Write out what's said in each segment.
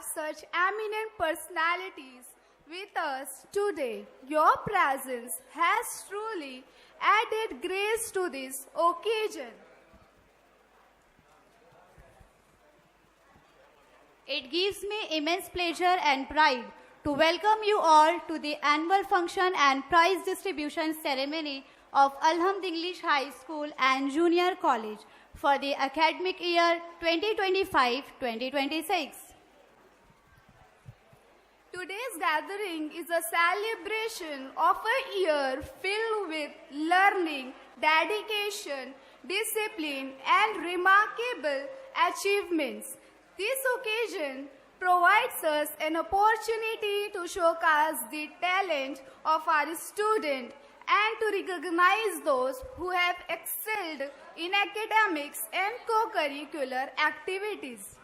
have such eminent personalities with us today. Your presence has truly added grace to this occasion. It gives me immense pleasure and pride to welcome you all to the annual function and prize distribution ceremony of Alhamd English High School and Junior College for the academic year 2025-2026. Today's gathering is a celebration of a year filled with learning, dedication, discipline, and remarkable achievements. This occasion provides us an opportunity to showcase the talent of our students and to recognize those who have excelled in academics and co-curricular activities.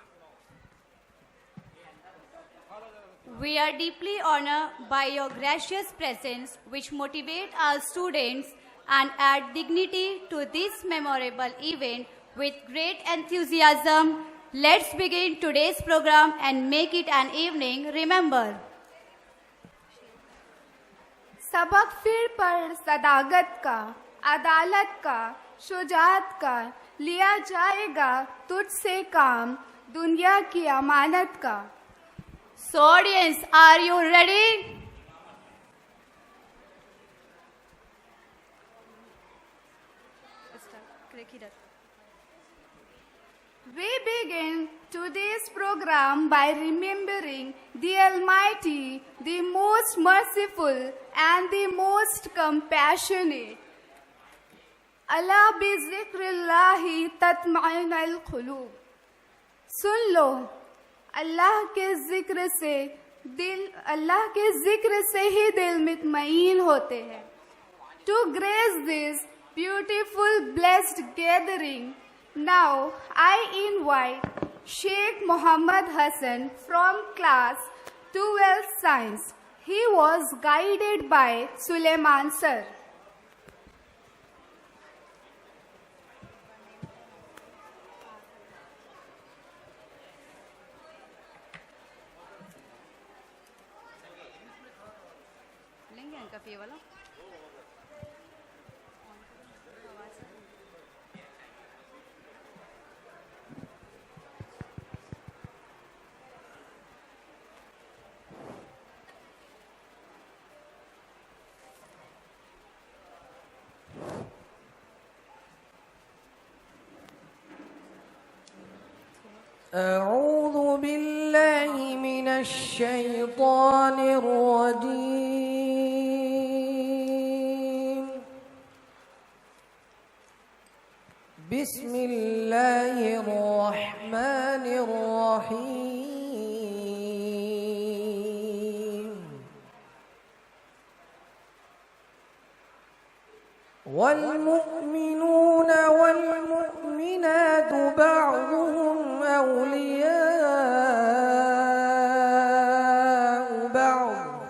We are deeply honored by your gracious presence, which motivate our students and add dignity to this memorable event with great enthusiasm. Let's begin today's program and make it an evening remember. सबक फिर पढ़ सदागत का, अदालत का, शुजात का, लिया जाएगा तुझसे काम, दुनिया की अमानत का. So audience, are you ready? We begin today's program by remembering the Almighty, the most merciful and the most compassionate. Allah bi zikrillahi tatma'innul qulub. सुन लो, अल्लाह के जिक्र से ही दिल मुतमईन होते हैं. To grace this beautiful blessed gathering, now I invite Sheikh Muhammad Hassan from class 12 Science. He was guided by Suleiman sir. أعوذ بالله من الشيطان الرجيم. بسم الله الرحمن الرحيم. والمؤمنون والمؤمنات بعضهم أولياء بعض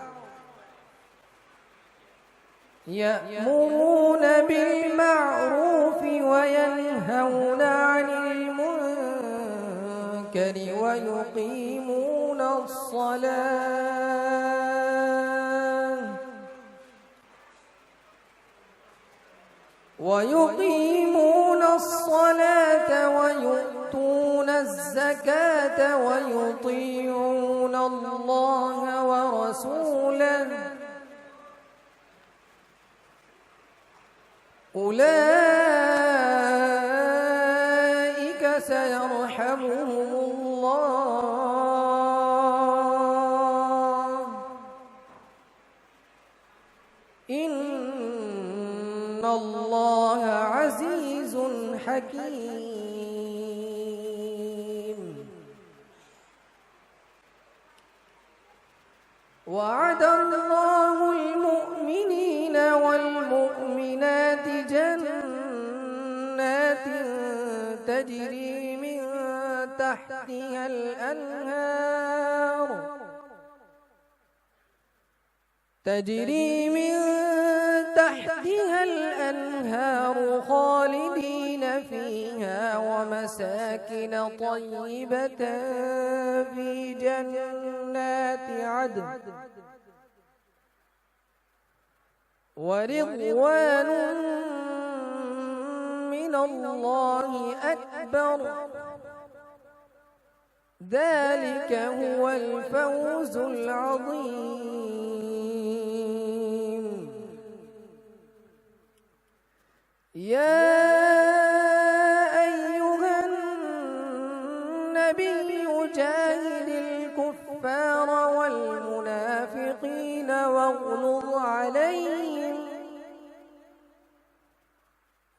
يأمرون بالمعروف وينهون عن المنكر ويقيمون الصلاة ويؤتون الزكاة ويطيعون الله ورسوله أولئك سيرحمهم الله إن الله عزيز حكيم. وعد الله المؤمنين والمؤمنات جنات تجري من تحتها الأنهار خالدين فيها فيها ومساكن طيبة في جنات عدن ورضوان من الله أكبر ذلك هو الفوز العظيم يا أيها النبي جاهد الكفار والمنافقين واغلظ عليهم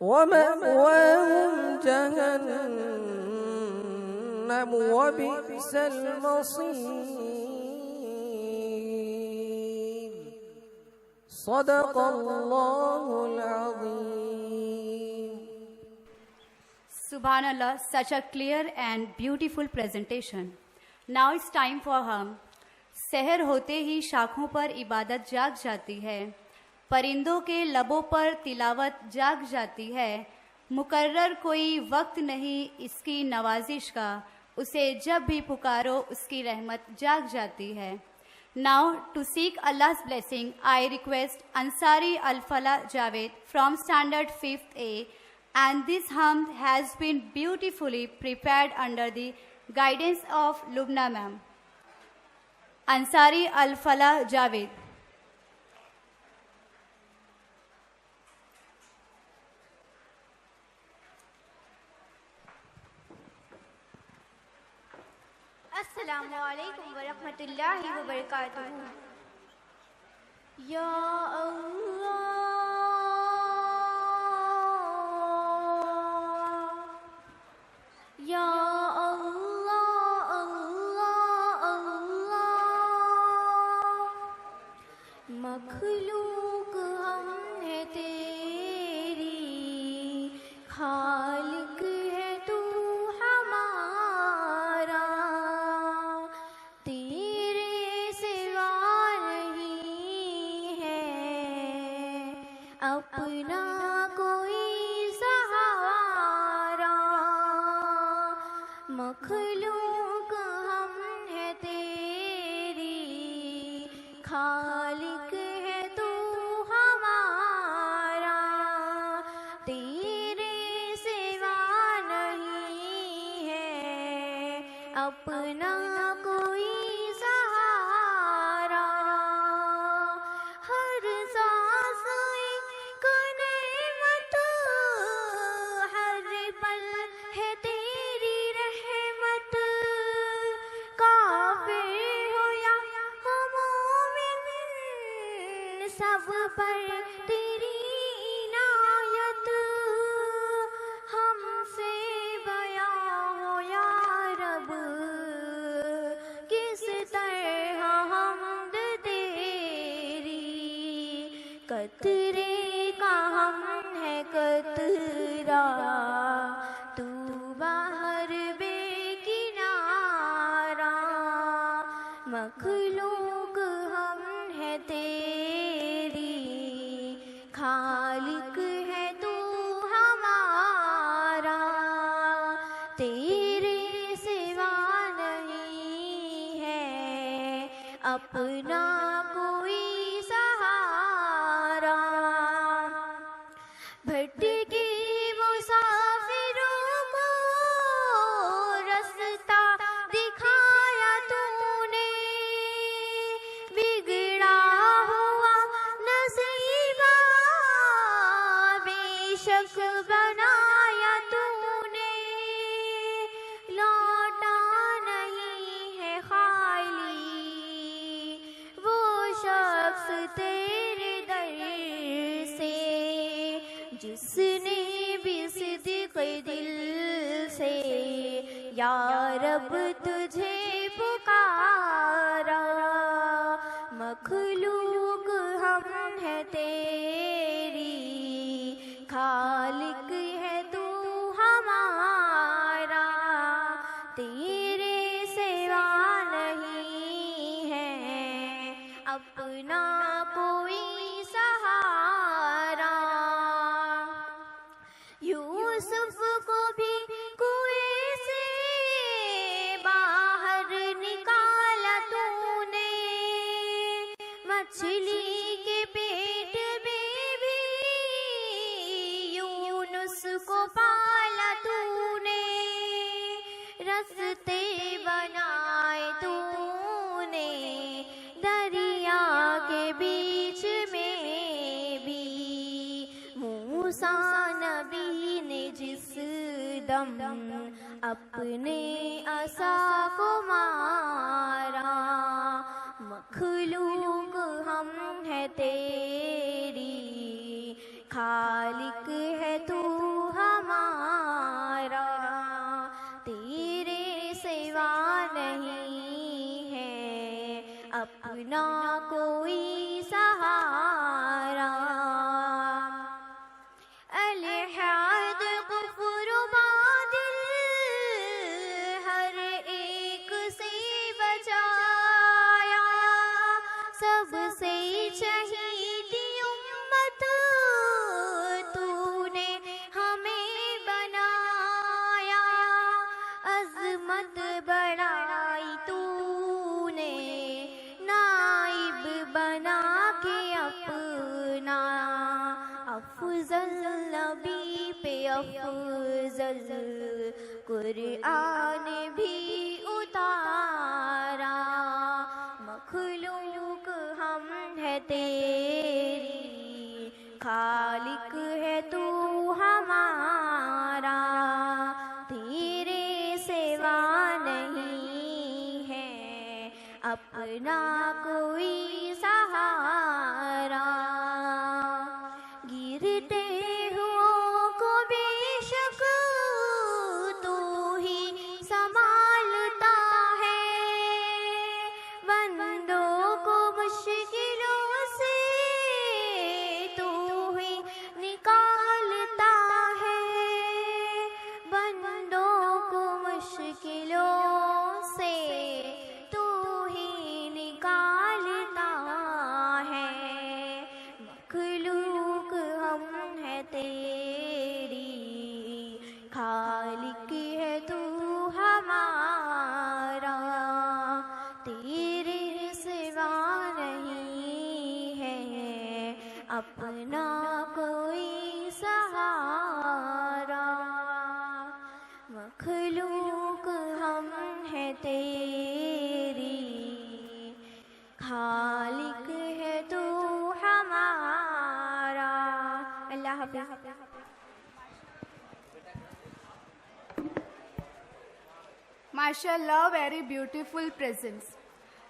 ومأواهم جهنم وبئس المصير صدق الله العظيم. Subhanallah, such a clear and beautiful presentation. Now it's time for hum. सहर होते ही शाखों पर इबादत जाग जाती है, परिंदों के लबों पर तिलावत जाग जाती है, मुकर्रर कोई वक्त नहीं इसकी नवाजिश का, उसे जब भी पुकारो उसकी रहमत जाग जाती है. Now to seek Allah's blessing, I request Ansari Al-Falah Javed from Standard 5th A, and this hum has been beautifully prepared under the guidance of Lubna ma'am. Ansari Al-Falah Javed. السلام علیکم ورحمۃ اللہ وبرکاتہ. یا اللہ یا اللہ اللہ اللہ مخلوق ہم ہے تیری خالق ہے تو ہمارا تیرے سوا نہیں ہے اپنا کوئی سہارا مخلوق ہم ہے تیری خالق ہے تو ہمارا تیرے سوا نہیں ہے اپنا کوئی سہارا ہر سانس ایک نعمت ہر پل ہے تیری رحمت کافر ہو یا مومن سب پر تیری عنایت ہم سے بیاں ہو یا رب کس طرح حمد تیری قطرے کا ہم ہے قطرہ تو باہر بے کنارہ مخلوق ہم ہے تیری خالق ہے تو ہمارا تیرے سوا نہیں ہے اپنا کوئی سہارا بھٹکے مسافروں کو رستہ دکھایا تو نے بگڑا ہوا نصیبہ بے شک بنایا تو نے لوٹا نہیں ہے خالی وہ شخص تیرے در سے جس نے بھی صدق دل سے یا رب تجھے پکارا مخلوق ہم ہے تیری خالق ہے تو ہمارا تیرے سوا نہیں ہے اپنا کوئی سہارا یوسف کو بھی मछली के पेट में भी यूनुस को पाला तूने, रस्ते बनाए तूने दरिया के बीच में भी। मूसा नबी ने जिस दम अपने असा को मारा, मखलूक हम है तेरी, खालिक है तू हमारा, तेरे सिवा नहीं है अपना कोई सहारा। अलहद कुफ्र बातिल हर एक से बचाया, सबसे चहीती उम्मत तूने हमें बनाया, अज़मत बढ़ाई तूने नाइब बना के अपना, अफजल नबी पे अफजल कुरआन भी उतारा, मखलूक हम है तेरी, खालिक है तू हमारा, तेरे सिवा नहीं है अपना कोई सहारा। गिरते हुओं को बेशक तू ही संभालता है, बंदों को मुश्किलों से तू ही निकालता है, बंदों को मुश्किलों से तू ही निकालता है, मखलूक हम है तेरी, खालिक है तू हमारा, तेरे सिवा नहीं है अपना कोई सहारा, मखलूक हम है तेरी, खालिक है तू हमारा। अल्लाह हाफ़िज़। MashaAllah, very beautiful presence.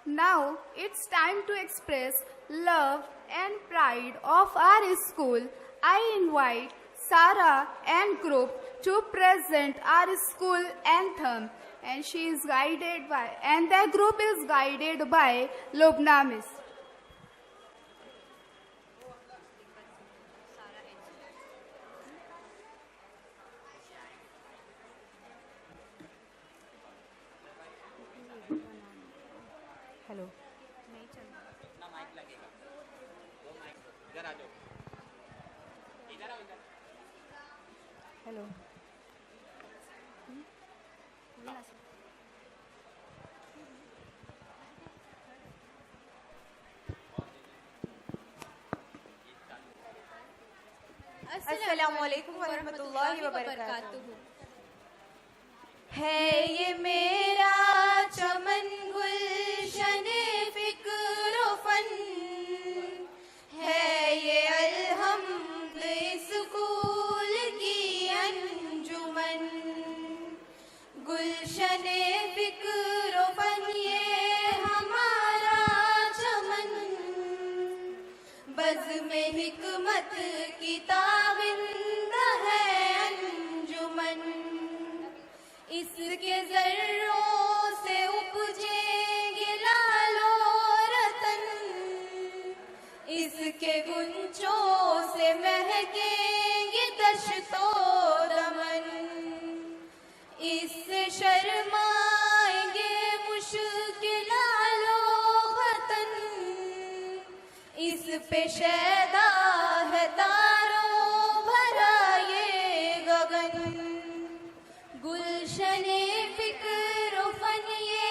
Now it's time to express love and pride of our school. I invite Sarah and group to present our school anthem, and the group is guided by Lubna Miss. Hello. Hello. अस्सलामुअलैकुम वरहमतुल्लाहि वबरकातुहू। है ये मेरा चमन गुलशन फिक्र fun, है ये अलहम्द school की अंजुमन, गुलशन फिक्र फन ये हमारा चमन, बज़्म हिकमत की ताबिंद है अंजुमन, इसके ज़र्रों से उपजेंगे लालो रतन, इसके गुंचों से महकेंगे दश्तो दमन, इससे शर्माएंगे मुश्किलालो वतन, इस पे शैदा है तारों भरा ये गगन, गुलशने फिक्र फन ये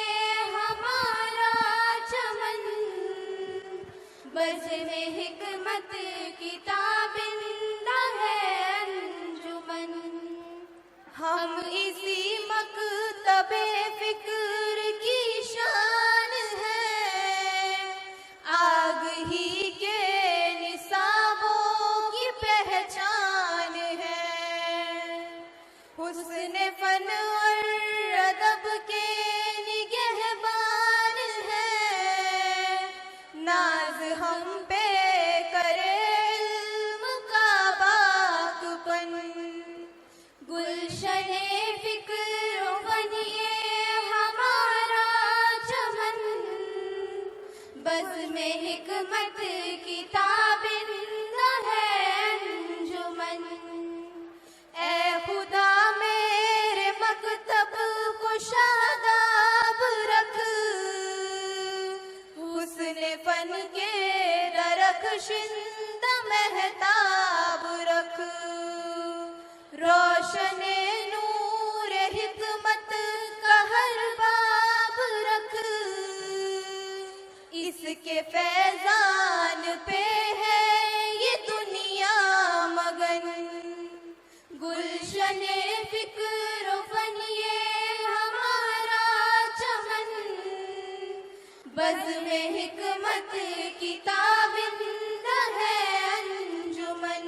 हमारा चमन, فکر کی شان ہے، آگ ہی کے نصابوں کی پہچان ہے، حسن فن اور ادب کے نگہبان ہے، ناز ہم پہ کرے علم کا باغبن، گلشن فکر و فن یہ ہمارا چمن، بزم حکمت کتابندہ ہے انجمن، اے خدا میرے مکتب کو شاداب رکھ، حسن فن کے درخشندہ مہتاب رکھ، روشن نور حکمت کا ہر باب رکھ، اس کے فیضان پہ ہے یہ دنیا مگن، گلشن فکر و فن یہ ہمارا چمن، بزم حکمت کتابندہ ہے انجمن،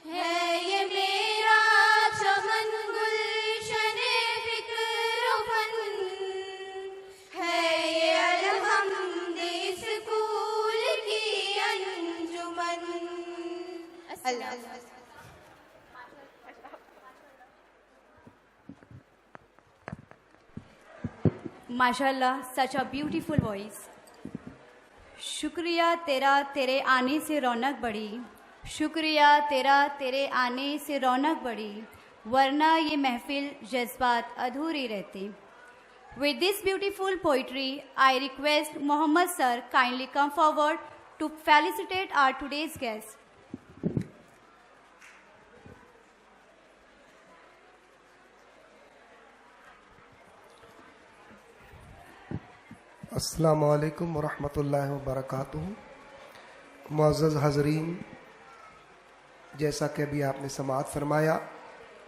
ہے یہ میرا چمن گلشن فکر و فن، ہے یہ الحمد اسکول کی انجمن۔ اللہ MashaAllah, such a beautiful voice. شکریہ تیرا تیرے آنے سے رونق بڑھی، شکریہ تیرا تیرے آنے سے رونق بڑھی، ورنہ یہ محفل جذبات ادھوری رہتی۔ With this beautiful poetry, I request Mohammad sir kindly come forward to felicitate our today's guest. السلام علیکم ورحمۃ اللہ وبرکاتہ۔ معزز حاضرین، جیسا کہ ابھی آپ نے سماعت فرمایا،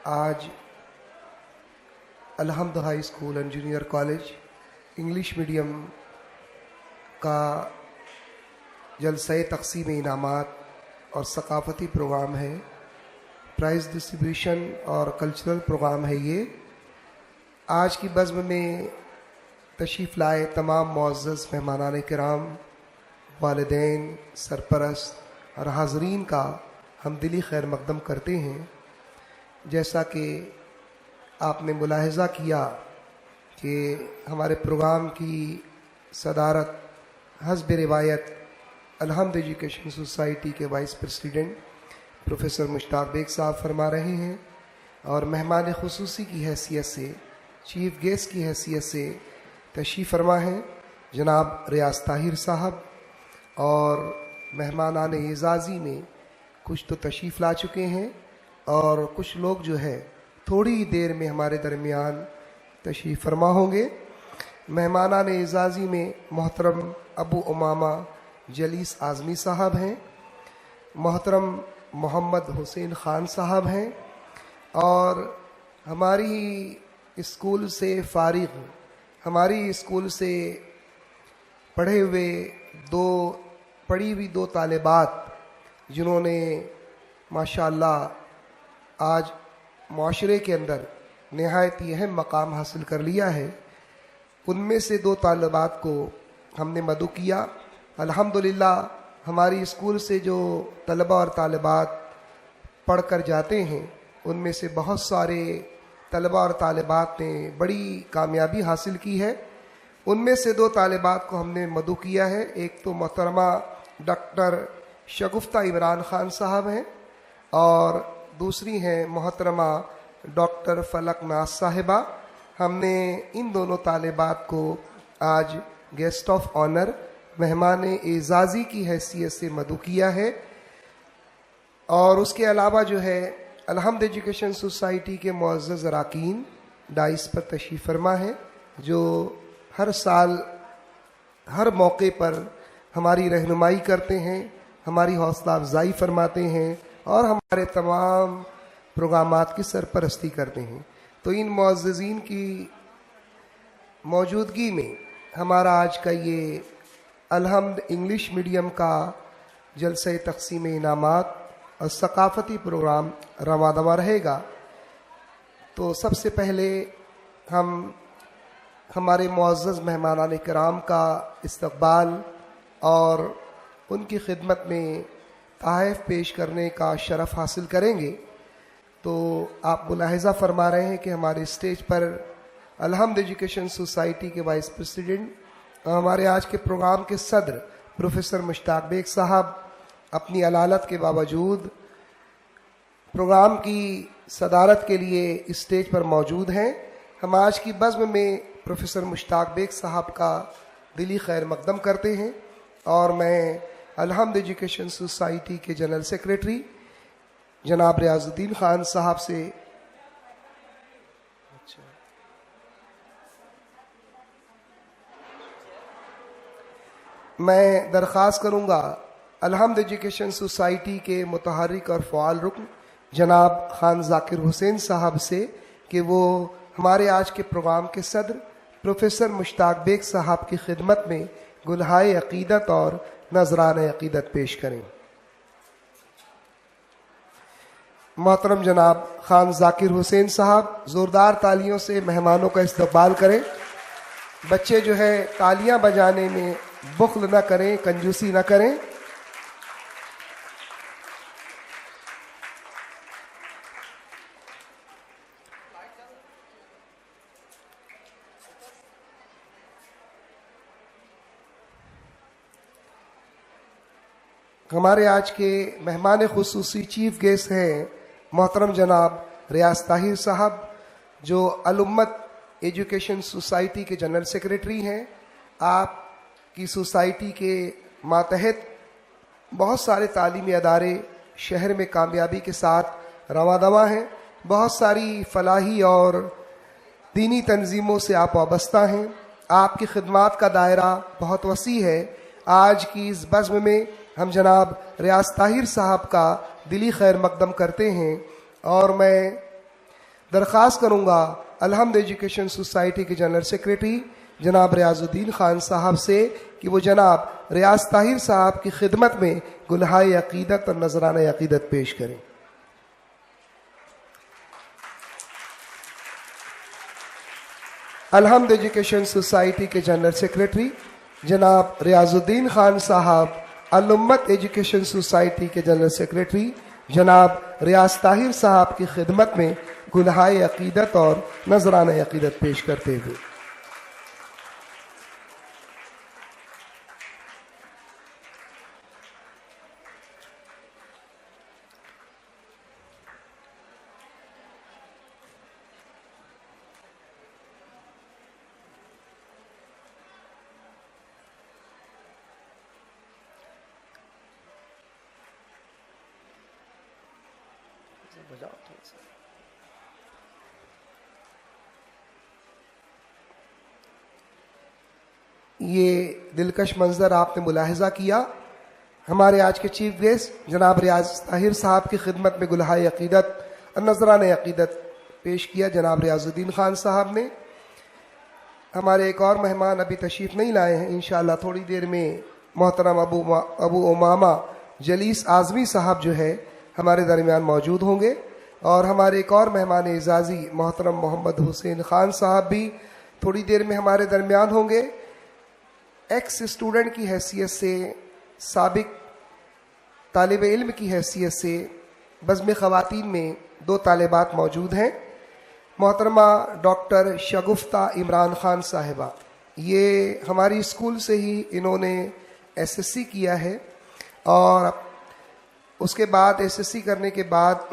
آج الحمد high school and junior college English medium کا جلسہ تقسیم انعامات اور ثقافتی پروگرام ہے، پرائز ڈسٹریبیوشن اور کلچرل پروگرام ہے۔ یہ آج کی بزم میں تشریف لائے تمام معزز مہمانان کرام، والدین، سرپرست اور حاضرین کا ہم دلی خیر مقدم کرتے ہیں۔ جیسا کہ آپ نے ملاحظہ کیا کہ ہمارے پروگرام کی صدارت حسب روایت الحمد ایجوکیشن سوسائٹی کے وائس پریزیڈنٹ پروفیسر مشتاق بیگ صاحب فرما رہے ہیں، اور مہمان خصوصی کی حیثیت سے، چیف گیسٹ کی حیثیت سے تشریف فرما ہیں جناب ریاض طاہر صاحب، اور مہمانان اعزازی میں کچھ تو تشریف لا چکے ہیں اور کچھ لوگ جو ہے تھوڑی دیر میں ہمارے درمیان تشریف فرما ہوں گے۔ مہمانان اعزازی میں محترم ابو امامہ جلیس اعظمی صاحب ہیں، محترم محمد حسین خان صاحب ہیں، اور ہماری اسکول سے فارغ، ہماری اسکول سے پڑھی ہوئی دو طالبات جنہوں نے ماشاءاللہ آج معاشرے کے اندر نہایت ہی اہم مقام حاصل کر لیا ہے، ان میں سے دو طالبات کو ہم نے مدعو کیا۔ الحمدللہ ہماری اسکول سے جو طلبہ اور طالبات پڑھ کر جاتے ہیں، ان میں سے بہت سارے طلبہ اور طالبات نے بڑی کامیابی حاصل کی ہے۔ ان میں سے دو طالبات کو ہم نے مدعو کیا ہے، ایک تو محترمہ ڈاکٹر شگفتہ عمران خان صاحب ہیں، اور دوسری ہیں محترمہ ڈاکٹر فلک ناز صاحبہ۔ ہم نے ان دونوں طالبات کو آج گیسٹ آف آنر، مہمان اعزازی کی حیثیت سے مدعو کیا ہے، اور اس کے علاوہ جو ہے الحمد ایجوکیشن سوسائٹی کے معزز اراکین ڈائس پر تشریف فرما ہیں، جو ہر سال ہر موقع پر ہماری رہنمائی کرتے ہیں، ہماری حوصلہ افزائی فرماتے ہیں، اور ہمارے تمام پروگرامات کی سرپرستی کرتے ہیں۔ تو ان معززین کی موجودگی میں ہمارا آج کا یہ الحمد انگلش میڈیم کا جلسہ تقسیم انعامات اور ثقافتی پروگرام رواں دواں رہے گا. تو سب سے پہلے ہم ہمارے معزز مہمانان کرام کا استقبال اور ان کی خدمت میں تحائف پیش کرنے کا شرف حاصل کریں گے. تو آپ ملاحظہ فرما رہے ہیں کہ ہمارے اسٹیج پر الحمد ایجوکیشن سوسائٹی کے وائس پریزیڈنٹ اور ہمارے آج کے پروگرام کے صدر پروفیسر مشتاق بیگ صاحب اپنی علالت کے باوجود پروگرام کی صدارت کے لیے اسٹیج پر موجود ہیں. ہم آج کی بزم میں پروفیسر مشتاق بیگ صاحب کا دلی خیر مقدم کرتے ہیں اور میں الحمد ایجوکیشن سوسائٹی کے جنرل سیکریٹری جناب ریاض الدین خان صاحب سے میں درخواست کروں گا الحمد ایجوکیشن سوسائٹی کے متحرک اور فعال رکن جناب خان ذاکر حسین صاحب سے کہ وہ ہمارے آج کے پروگرام کے صدر پروفیسر مشتاق بیگ صاحب کی خدمت میں گلہائے عقیدت اور نذرانہ عقیدت پیش کریں. محترم جناب خان ذاکر حسین صاحب زوردار تالیوں سے مہمانوں کا استقبال کریں. بچے جو ہے تالیاں بجانے میں بخل نہ کریں، کنجوسی نہ کریں. ہمارے آج کے مہمان خصوصی چیف گیسٹ ہیں محترم جناب ریاض طاہر صاحب جو الامت ایجوکیشن سوسائٹی کے جنرل سیکریٹری ہیں. آپ کی سوسائٹی کے ماتحت بہت سارے تعلیمی ادارے شہر میں کامیابی کے ساتھ رواں دواں ہیں. بہت ساری فلاحی اور دینی تنظیموں سے آپ وابستہ ہیں. آپ کی خدمات کا دائرہ بہت وسیع ہے. آج کی اس بزم میں ہم جناب ریاض طاہر صاحب کا دلی خیر مقدم کرتے ہیں اور میں درخواست کروں گا الحمد ایجوکیشن سوسائٹی کے جنرل سیکریٹری جناب ریاض الدین خان صاحب سے کہ وہ جناب ریاض طاہر صاحب کی خدمت میں گلہائے عقیدت اور نذرانہ عقیدت پیش کریں. الحمد ایجوکیشن سوسائٹی کے جنرل سیکریٹری جناب ریاض الدین خان صاحب، الامت ایجوکیشن سوسائٹی کے جنرل سیکریٹری جناب ریاض طاہر صاحب کی خدمت میں گلہائے عقیدت اور نذرانہ عقیدت پیش کرتے ہوئے. یہ دلکش منظر آپ نے ملاحظہ کیا. ہمارے آج کے چیف گیسٹ جناب ریاض طاہر صاحب کی خدمت میں گلہائے عقیدت اور نذرانہ عقیدت پیش کیا جناب ریاض الدین خان صاحب نے. ہمارے ایک اور مہمان ابھی تشریف نہیں لائے ہیں. انشاءاللہ تھوڑی دیر میں محترم ابو امامہ جلیس اعظمی صاحب جو ہے ہمارے درمیان موجود ہوں گے اور ہمارے ایک اور مہمان اعزازی محترم محمد حسین خان صاحب بھی تھوڑی دیر میں ہمارے درمیان ہوں گے. ایکس اسٹوڈنٹ کی حیثیت سے، سابق طالب علم کی حیثیت سے بزم خواتین میں 2 طالبات موجود ہیں. محترمہ ڈاکٹر شگفتہ عمران خان صاحبہ، یہ ہماری اسکول سے ہی انہوں نے ایس ایس سی کیا ہے اور اس کے بعد ایس ایس سی کرنے کے بعد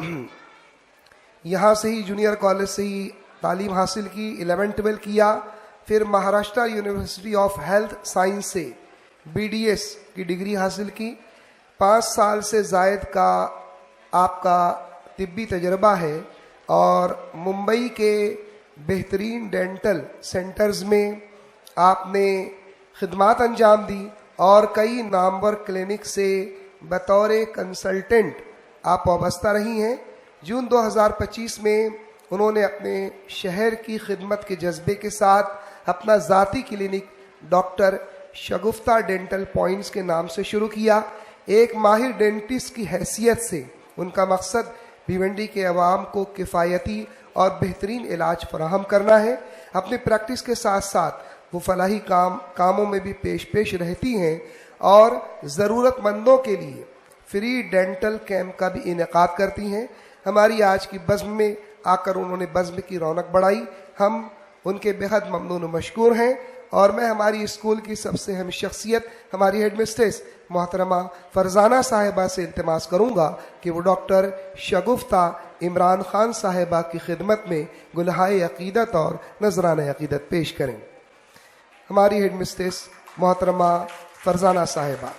یہاں سے ہی جونیئر کالج سے ہی تعلیم حاصل کی، 11-12 کیا. پھر Maharashtra university of health science سے بی ڈی ایس کی ڈگری حاصل کی. 5 سال سے زائد کا آپ کا طبی تجربہ ہے اور ممبئی کے بہترین ڈینٹل سینٹرز میں آپ نے خدمات انجام دی اور کئی نامور کلینک سے بطور کنسلٹنٹ آپ وابستہ رہی ہیں. جون 2025 میں انہوں نے اپنے شہر کی خدمت کے جذبے کے ساتھ اپنا ذاتی کلینک ڈاکٹر شگفتہ ڈینٹل پوائنٹس کے نام سے شروع کیا. ایک ماہر ڈینٹسٹ کی حیثیت سے ان کا مقصد بھیونڈی کے عوام کو کفایتی اور بہترین علاج فراہم کرنا ہے. اپنی پریکٹس کے ساتھ ساتھ وہ فلاحی کاموں میں بھی پیش رہتی ہیں اور ضرورت مندوں کے لیے فری ڈینٹل کیمپ کا بھی انعقاد کرتی ہیں. ہماری آج کی بزم میں آ کر انہوں نے بزم کی رونق بڑھائی. ہم ان کے بےحد ممنون و مشکور ہیں اور میں ہماری اسکول کی سب سے اہم شخصیت ہماری ہیڈ مسٹریس محترمہ فرزانہ صاحبہ سے التماس کروں گا کہ وہ ڈاکٹر شگفتہ عمران خان صاحبہ کی خدمت میں گلہائے عقیدت اور نذرانہ عقیدت پیش کریں. ہماری ہیڈ مسٹریس محترمہ فرزانہ صاحبہ.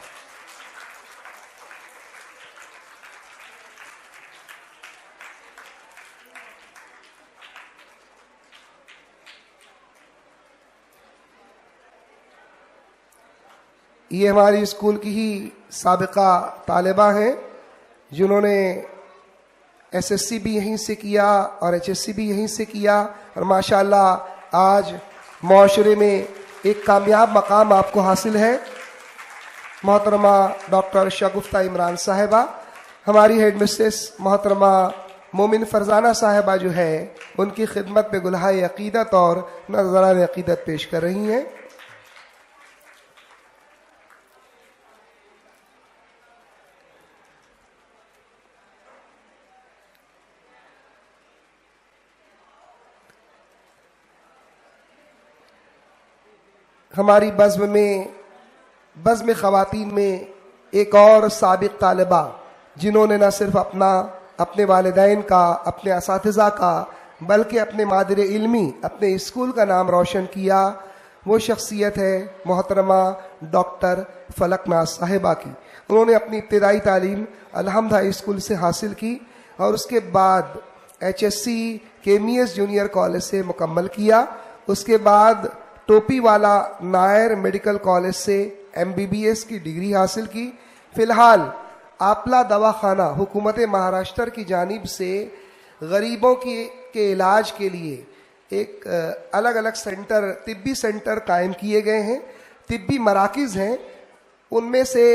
یہ ہماری اسکول کی ہی سابقہ طالبہ ہیں جنہوں نے ایس ایس سی بھی یہیں سے کیا اور ایچ ایس سی بھی یہیں سے کیا اور ماشاءاللہ آج معاشرے میں ایک کامیاب مقام آپ کو حاصل ہے. محترمہ ڈاکٹر شگفتہ عمران صاحبہ. ہماری ہیڈ مسٹریس محترمہ مومن فرزانہ صاحبہ جو ہے ان کی خدمت میں گلہائے عقیدت اور نذرانہ عقیدت پیش کر رہی ہیں. ہماری بزم خواتین میں ایک اور سابق طالبہ جنہوں نے نہ صرف اپنے والدین کا، اپنے اساتذہ کا، بلکہ اپنے مادر علمی، اپنے اسکول کا نام روشن کیا، وہ شخصیت ہے محترمہ ڈاکٹر فلک ناز صاحبہ کی. انہوں نے اپنی ابتدائی تعلیم الحمد ہائی اسکول سے حاصل کی اور اس کے بعد ایچ ایس سی کیمیس جونیئر کالج سے مکمل کیا. اس کے بعد Topiwala Nair medical college سے MBBS کی ڈگری حاصل کی. فی الحال آپلا دواخانہ حکومت مہاراشٹر کی جانب سے غریبوں کے علاج کے لیے ایک الگ الگ طبی سینٹر قائم کیے گئے ہیں. طبی مراکز ہیں، ان میں سے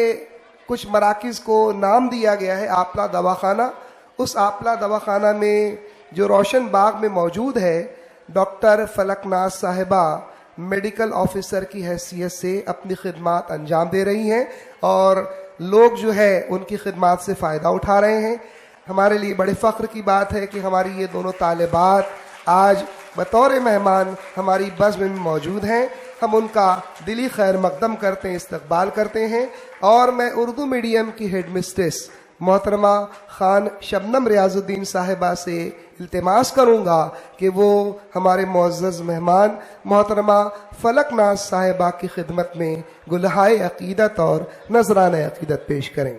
کچھ مراکز کو نام دیا گیا ہے آپلا دواخانہ. اس آپلا دواخانہ میں جو روشن باغ میں موجود ہے، ڈاکٹر فلک ناز صاحبہ میڈیکل آفیسر کی حیثیت سے اپنی خدمات انجام دے رہی ہیں اور لوگ جو ہے ان کی خدمات سے فائدہ اٹھا رہے ہیں. ہمارے لیے بڑے فخر کی بات ہے کہ ہماری یہ دونوں طالبات آج بطور مہمان ہماری بزم میں موجود ہیں. ہم ان کا دلی خیر مقدم کرتے ہیں، استقبال کرتے ہیں. اور میں اردو میڈیم کی ہیڈ مسٹریس محترمہ خان شبنم ریاض الدین صاحبہ سے التماس کروں گا کہ وہ ہمارے معزز مہمان محترمہ فلک ناز صاحبہ کی خدمت میں گلہائے عقیدت اور نذرانہ عقیدت پیش کریں.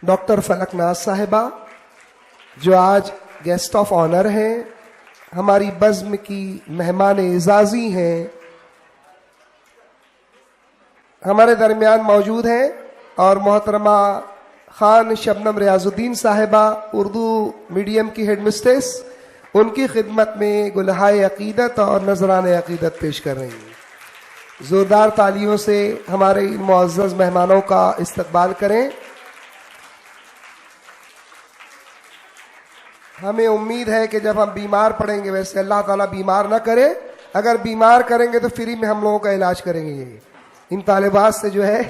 ڈاکٹر فلک ناز صاحبہ جو آج گیسٹ آف آنر ہیں، ہماری بزم کی مہمان اعزازی ہیں، ہمارے درمیان موجود ہیں. اور محترمہ خان شبنم ریاض الدین صاحبہ اردو میڈیم کی ہیڈ مسٹریس، ان کی خدمت میں گلہائے عقیدت اور نذرانہ عقیدت پیش کر رہی ہیں. زوردار تالیوں سے ہمارے ان معزز مہمانوں کا استقبال کریں. ہمیں امید ہے کہ جب ہم بیمار پڑیں گے، ویسے اللہ تعالیٰ بیمار نہ کرے، اگر بیمار کریں گے تو فری میں ہم لوگوں کا علاج کریں گے. ان طالبات سے جو ہے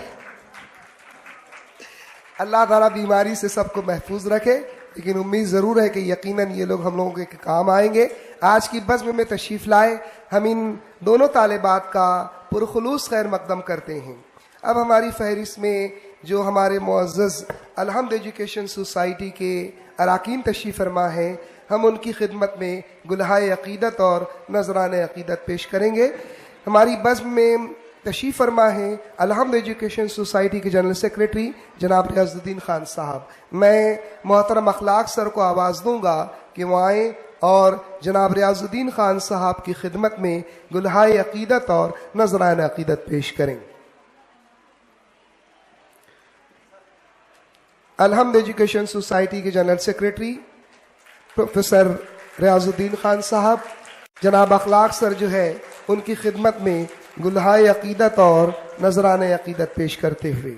اللہ تعالیٰ بیماری سے سب کو محفوظ رکھے، لیکن امید ضرور ہے کہ یقیناً یہ لوگ ہم لوگوں کے کام آئیں گے. آج کی بزم میں تشریف لائے، ہم ان دونوں طالبات کا پرخلوص خیر مقدم کرتے ہیں. اب ہماری فہرست میں جو ہمارے معزز الحمد ایجوکیشن سوسائٹی کے اراکین تشریف فرما ہیں، ہم ان کی خدمت میں گلہائے عقیدت اور نذرانہ عقیدت پیش کریں گے. ہماری بزم میں تشریف فرما ہیں الحمد ایجوکیشن سوسائٹی کے جنرل سیکریٹری جناب ریاض الدین خان صاحب. میں محترم اخلاق سر کو آواز دوں گا کہ وہ آئیں اور جناب ریاض الدین خان صاحب کی خدمت میں گلہائے عقیدت اور نذرانہ عقیدت پیش کریں. الحمد ایجوکیشن سوسائٹی کے جنرل سیکریٹری پروفیسر ریاض الدین خان صاحب، جناب اخلاق سر جو ہے ان کی خدمت میں گلہائے عقیدت اور نذرانہ عقیدت پیش کرتے ہوئے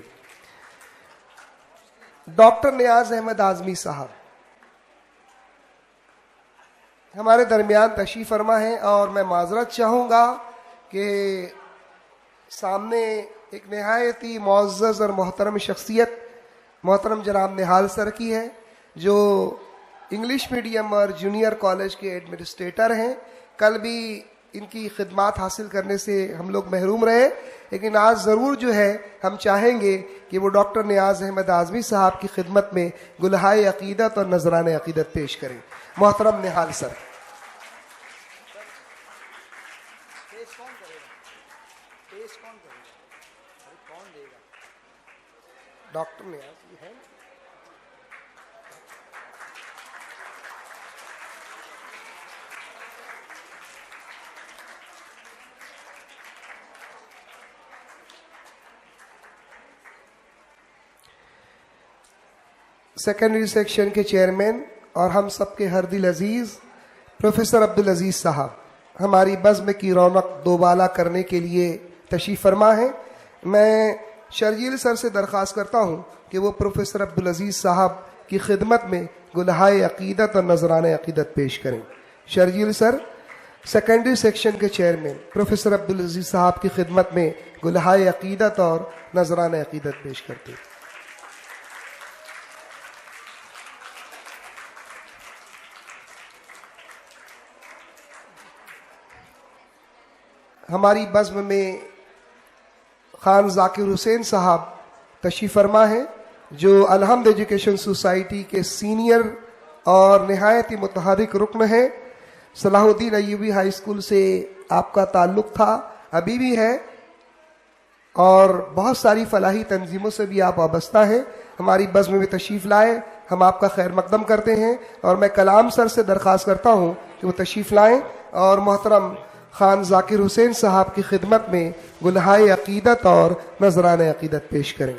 ڈاکٹر نیاز احمد اعظمی صاحب ہمارے درمیان تشریف فرما ہیں، اور میں معذرت چاہوں گا کہ سامنے ایک نہایت ہی معزز اور محترم شخصیت محترم جناب نہال سر کی ہے، جو انگلش میڈیم اور جونیئر کالج کے ایڈمنسٹریٹر ہیں. کل بھی ان کی خدمات حاصل کرنے سے ہم لوگ محروم رہے، لیکن آج ضرور جو ہے ہم چاہیں گے کہ وہ ڈاکٹر نیاز احمد اعظمی صاحب کی خدمت میں گلہائے عقیدت اور نذرانہ عقیدت پیش کریں. محترم نہال سر. ڈاکٹر نیاز ہے. سیکنڈری سیکشن کے چیئرمین اور ہم سب کے ہر دل عزیز پروفیسر عبدالعزیز صاحب ہماری بزم کی رونق دوبالا کرنے کے لیے تشریف فرما ہیں. میں شرجیل سر سے درخواست کرتا ہوں کہ وہ پروفیسر عبدالعزیز صاحب کی خدمت میں گلہائے عقیدت اور نذرانہ عقیدت پیش کریں. شرجیل سر سیکنڈری سیکشن کے چیئرمین پروفیسر عبدالعزیز صاحب کی خدمت میں گلہائے عقیدت اور نذرانہ عقیدت پیش کرتے ہیں. ہماری بزم میں خان ذاکر حسین صاحب تشریف فرما ہیں، جو الحمد ایجوکیشن سوسائٹی کے سینئر اور نہایت ہی متحرک رکن ہیں. صلاح الدین ایوبی ہائی اسکول سے آپ کا تعلق تھا، ابھی بھی ہے، اور بہت ساری فلاحی تنظیموں سے بھی آپ وابستہ ہیں. ہماری بزم میں تشریف لائے، ہم آپ کا خیر مقدم کرتے ہیں، اور میں کلام سر سے درخواست کرتا ہوں کہ وہ تشریف لائیں اور محترم خان ذاکر حسین صاحب کی خدمت میں گلہائے عقیدت اور نذرانہ عقیدت پیش کریں.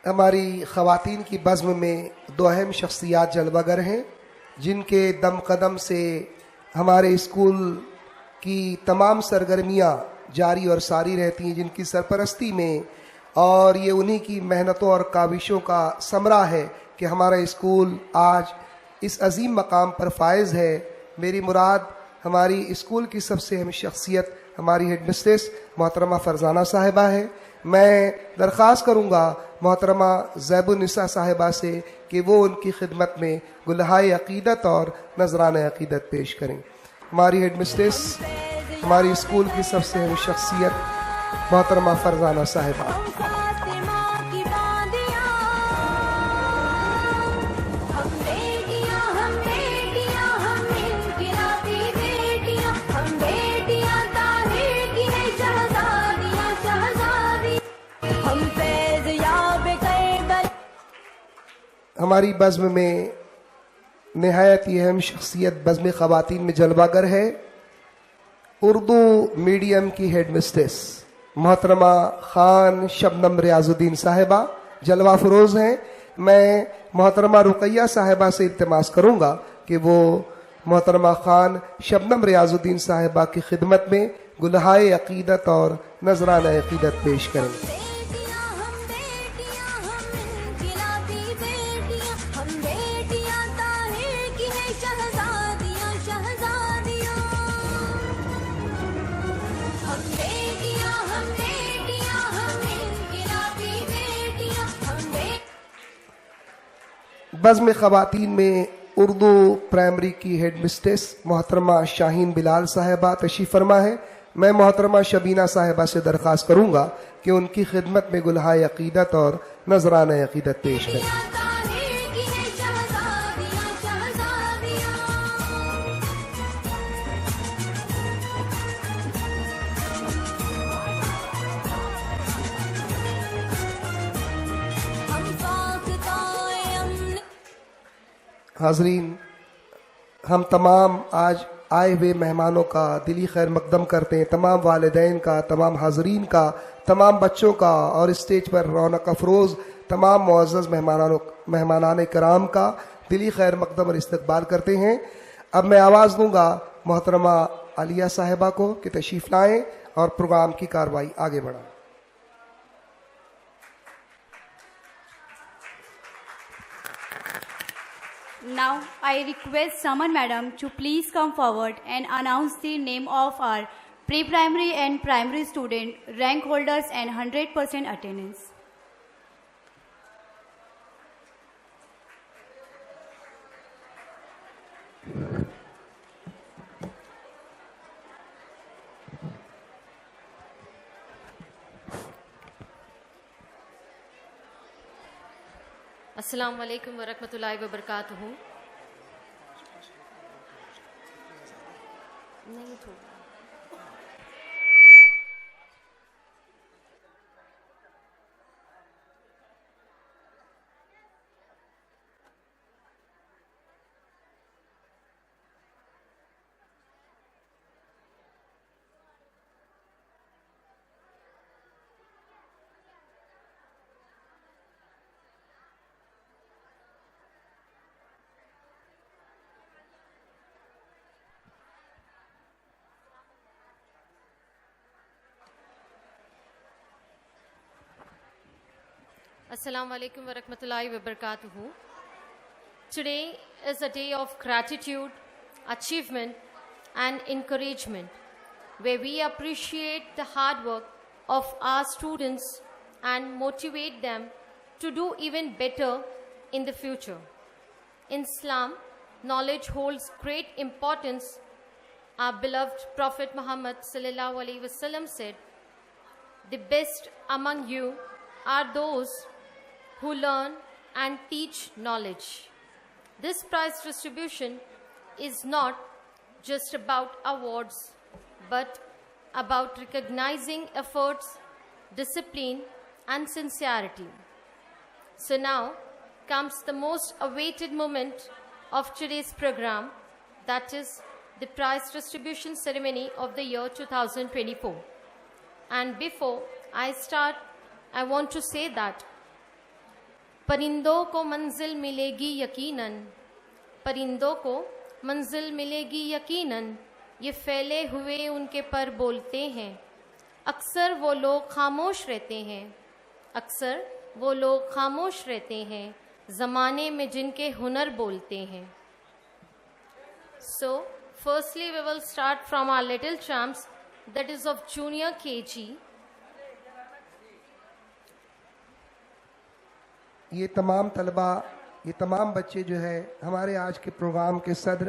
ہماری خواتین کی بزم میں دو اہم شخصیات جلوہ گر ہیں، جن کے دم قدم سے ہمارے اسکول کی تمام سرگرمیاں جاری اور ساری رہتی ہیں، جن کی سرپرستی میں، اور یہ انہی کی محنتوں اور کاوشوں کا ثمرہ ہے کہ ہمارا اسکول آج اس عظیم مقام پر فائز ہے. میری مراد ہماری اسکول کی سب سے اہم شخصیت ہماری ہیڈ مسٹریس محترمہ فرزانہ صاحبہ ہے. میں درخواست کروں گا محترمہ زیب النساء صاحبہ سے کہ وہ ان کی خدمت میں گلہائے عقیدت اور نذرانہ عقیدت پیش کریں. ہماری ہیڈ مسٹریس ہماری اسکول کی سب سے اہم شخصیت محترمہ فرزانہ صاحبہ. ہماری بزم میں نہایت ہی اہم شخصیت بزم خواتین میں جلوہ گر ہے. اردو میڈیم کی ہیڈ مسٹریس محترمہ خان شبنم ریاض الدین صاحبہ جلوہ فروز ہیں. میں محترمہ رقیہ صاحبہ سے التماس کروں گا کہ وہ محترمہ خان شبنم ریاض الدین صاحبہ کی خدمت میں گلہائے عقیدت اور نذرانہ عقیدت پیش کریں. بزم خواتین میں اردو پرائمری کی ہیڈ مسٹریس محترمہ شاہین بلال صاحبہ تشریف فرما ہے. میں محترمہ شبینہ صاحبہ سے درخواست کروں گا کہ ان کی خدمت میں گلہائے عقیدت اور نذرانہ عقیدت پیش کریں. حاضرین، ہم تمام آج آئے ہوئے مہمانوں کا دلی خیر مقدم کرتے ہیں، تمام والدین کا، تمام حاضرین کا، تمام بچوں کا، اور اسٹیج پر رونق افروز تمام معزز مہمانان کرام کا دلی خیر مقدم اور استقبال کرتے ہیں۔ اب میں آواز دوں گا محترمہ عالیہ صاحبہ کو کہ تشریف لائیں اور پروگرام کی کارروائی آگے بڑھائیں۔ Now I request Saman Madam to please come forward and announce the name of our pre-primary and primary student, rank holders and 100% attendance. السلام علیکم ورحمۃ اللہ وبرکاتہ۔ Assalamu alaikum wa rahmatullahi wa barakatuhu. Today is a day of gratitude, achievement and encouragement, where we appreciate the hard work of our students and motivate them to do even better in the future. In Islam, knowledge holds great importance. Our beloved Prophet Muhammad sallallahu alaihi wasallam said, "The best among you are those who learn and teach knowledge." This prize distribution is not just about awards, but about recognizing efforts, discipline, and sincerity. So now comes the most awaited moment of today's program, that is the prize distribution ceremony of the year 2024. And before I start, I want to say that پرندوں کو منزل ملے گی یقیناً، پرندوں کو منزل ملے گی یقیناً، یہ پھیلے ہوئے ان کے پر بولتے ہیں، اکثر وہ لوگ خاموش رہتے ہیں، اکثر وہ لوگ خاموش رہتے ہیں، زمانے میں جن کے ہنر بولتے ہیں۔ So, firstly we will start from our little champs, that is of junior KG. یہ تمام طلبہ، یہ تمام بچے جو ہے ہمارے آج کے پروگرام کے صدر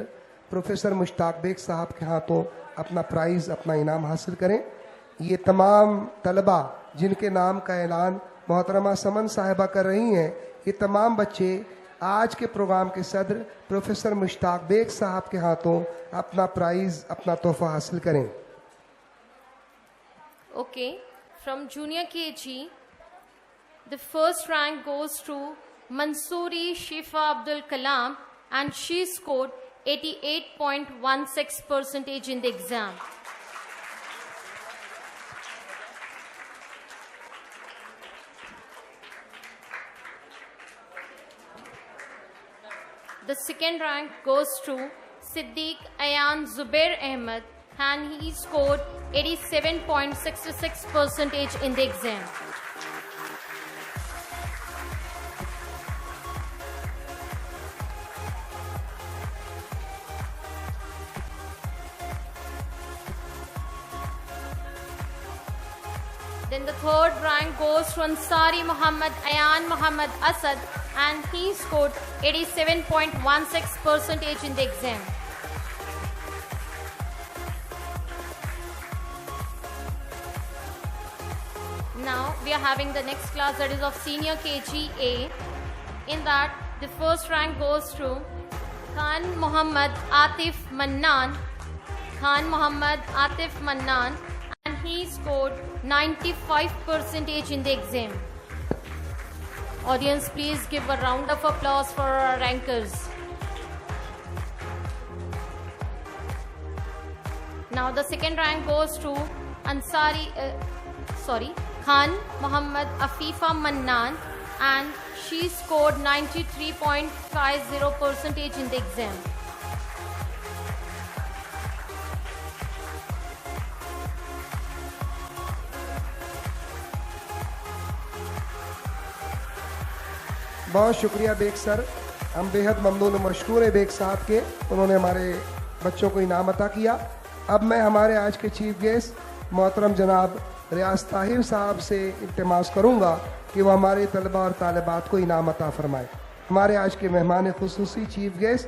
پروفیسر مشتاق بیگ صاحب کے ہاتھوں اپنا پرائز، اپنا انعام حاصل کریں۔ یہ تمام طلبہ جن کے نام کا اعلان محترمہ سمن صاحبہ کر رہی ہیں، یہ تمام بچے آج کے پروگرام کے صدر پروفیسر مشتاق بیگ صاحب کے ہاتھوں اپنا پرائز، اپنا تحفہ حاصل کریں۔ Okay, from junior KG, the first rank goes to Mansoori Shifa Abdul Kalam, and she scored 88.16% in the exam. The second rank goes to Siddiq Ayan Zubair Ahmed, and he scored 87.66% in the exam. Then the third rank goes to Ansari Muhammad Ayan Muhammad Asad, and he scored 87.16% in the exam. Now we are having the next class, that is of senior KGA. In that, the first rank goes to Khan Muhammad Atif Mannan. Khan Muhammad Atif Mannan, and he scored 95% in the exam. Audience, please give a round of applause for our rankers. Now the second rank goes to Khan Muhammad Afifa Mannan, and she scored 93.50% in the exam. بہت شکریہ bag سر. ہم بےحد ممنون و مشکور ہیں bag صاحب کے, انہوں نے ہمارے بچوں کو انعام عطا کیا. اب میں ہمارے آج کے چیف گیسٹ محترم جناب ریاض طاہر صاحب سے التماس کروں گا کہ وہ ہمارے طلباء اور طالبات کو انعام عطا فرمائیں. ہمارے آج کے مہمان خصوصی چیف گیسٹ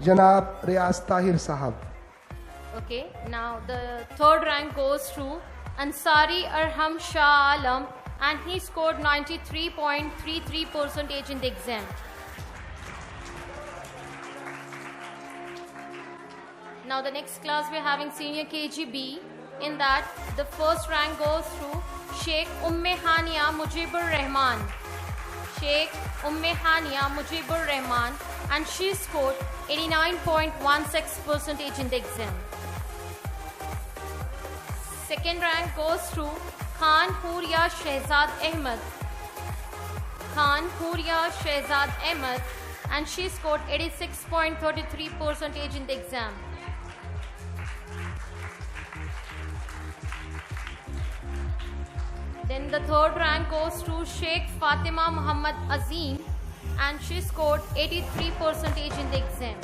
جناب ریاض طاہر صاحب. Okay, now the third rank goes to Ansari Arham Shah Alam, and he scored 93.33% in the exam. Now the next class we are having senior KGB. In that, the first rank goes to Sheikh Umme Hania Mujibur Rahman. Sheikh Umme Hania Mujibur Rahman, and she scored 89.16% in the exam. Second rank goes to Khan Huria Shehzad Ahmed. Khan Huria Shehzad Ahmed, and she scored 86.33% in the exam. Then the third rank goes to Sheikh Fatima Muhammad Azim, and she scored 83% in the exam.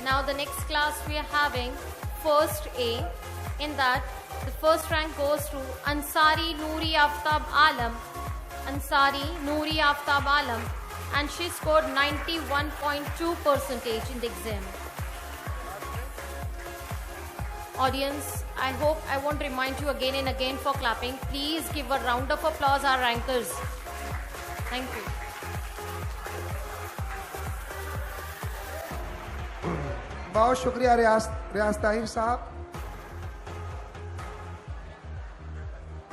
Now the next class we are having first A. In that, the first rank goes to Ansari Noori Aftab Alam. Ansari Noori Aftab Alam, and she scored 91.2% in the exam. Audience, I hope I won't remind you again and again for clapping. Please give a round of applause our rankers. Thank you. بہت شکریہ ریاض طاہر صاحب.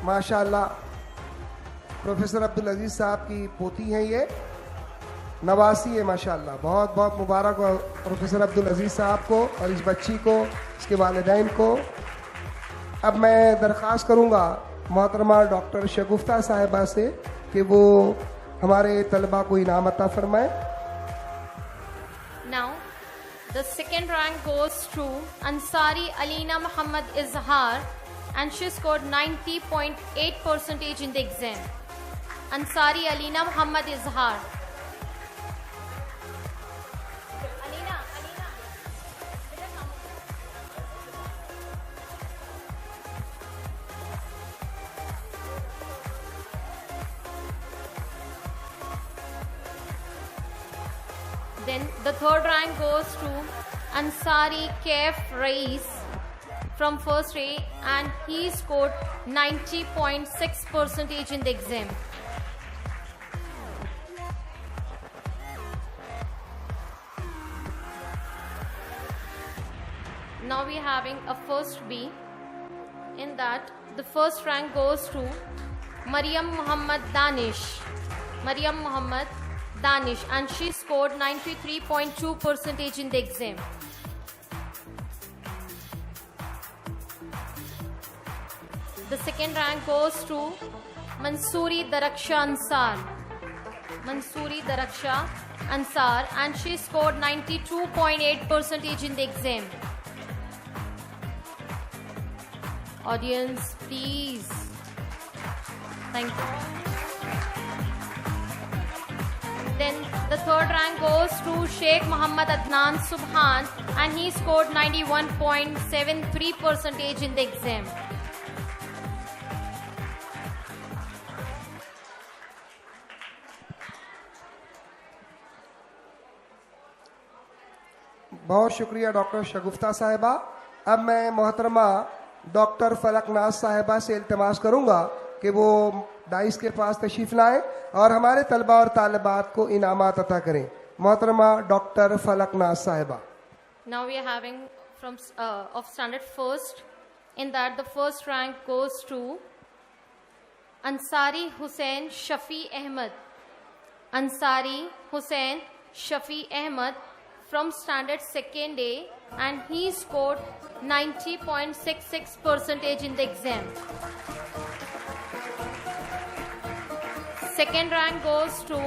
ماشاء اللہ professor Abdul Aziz صاحب کی پوتی ہیں, یہ نواسی ہے ماشاء اللہ. بہت بہت مبارک ہو پروفیسر عبدالعزیز صاحب کو اور اس بچی کو, اس کے والدین کو. اب میں درخواست کروں گا محترمہ ڈاکٹر شگفتہ صاحبہ سے کہ وہ ہمارے طلباء کو انعام عطا فرمائیں. Now, the second rank goes to Ansari Alina Muhammad Izhar, and she scored 90.8% in the exam. Ansari Alina Muhammad Izhar. Then the third rank goes to Ansari Kaif Rais from first A, and he scored 90.6% in the exam. Now we are having a first B. In that, the first rank goes to Maryam Muhammad Danish. Maryam Muhammad Danish, and she scored 93.2% in the exam. The second rank goes to Mansoori Daraksha Ansar. Mansoori Daraksha Ansar, and she scored 92.8% in the exam. Audience, please. Thank you. Then the third rank goes to Sheikh Muhammad Adnan Subhan, and he scored 91.73% in the exam. بہت شکریہ doctor شگفتہ صاحبہ. اب میں محترمہ doctor فلک ناز صاحبہ سے التماس کروں گا کہ وہ ڈائس کے پاس تشریف لائیں اور ہمارے طلباء اور طالبات کو انعامات عطا کریں. محترمہ ڈاکٹر فلک ناز صاحبہ. Now we are having from of standard first In that, the first rank goes to Ansari Hussain Shafi Ahmed. Ansari Hussain Shafi Ahmed from standard 2nd A, and he scored 90.66% in the exam. Second rank goes to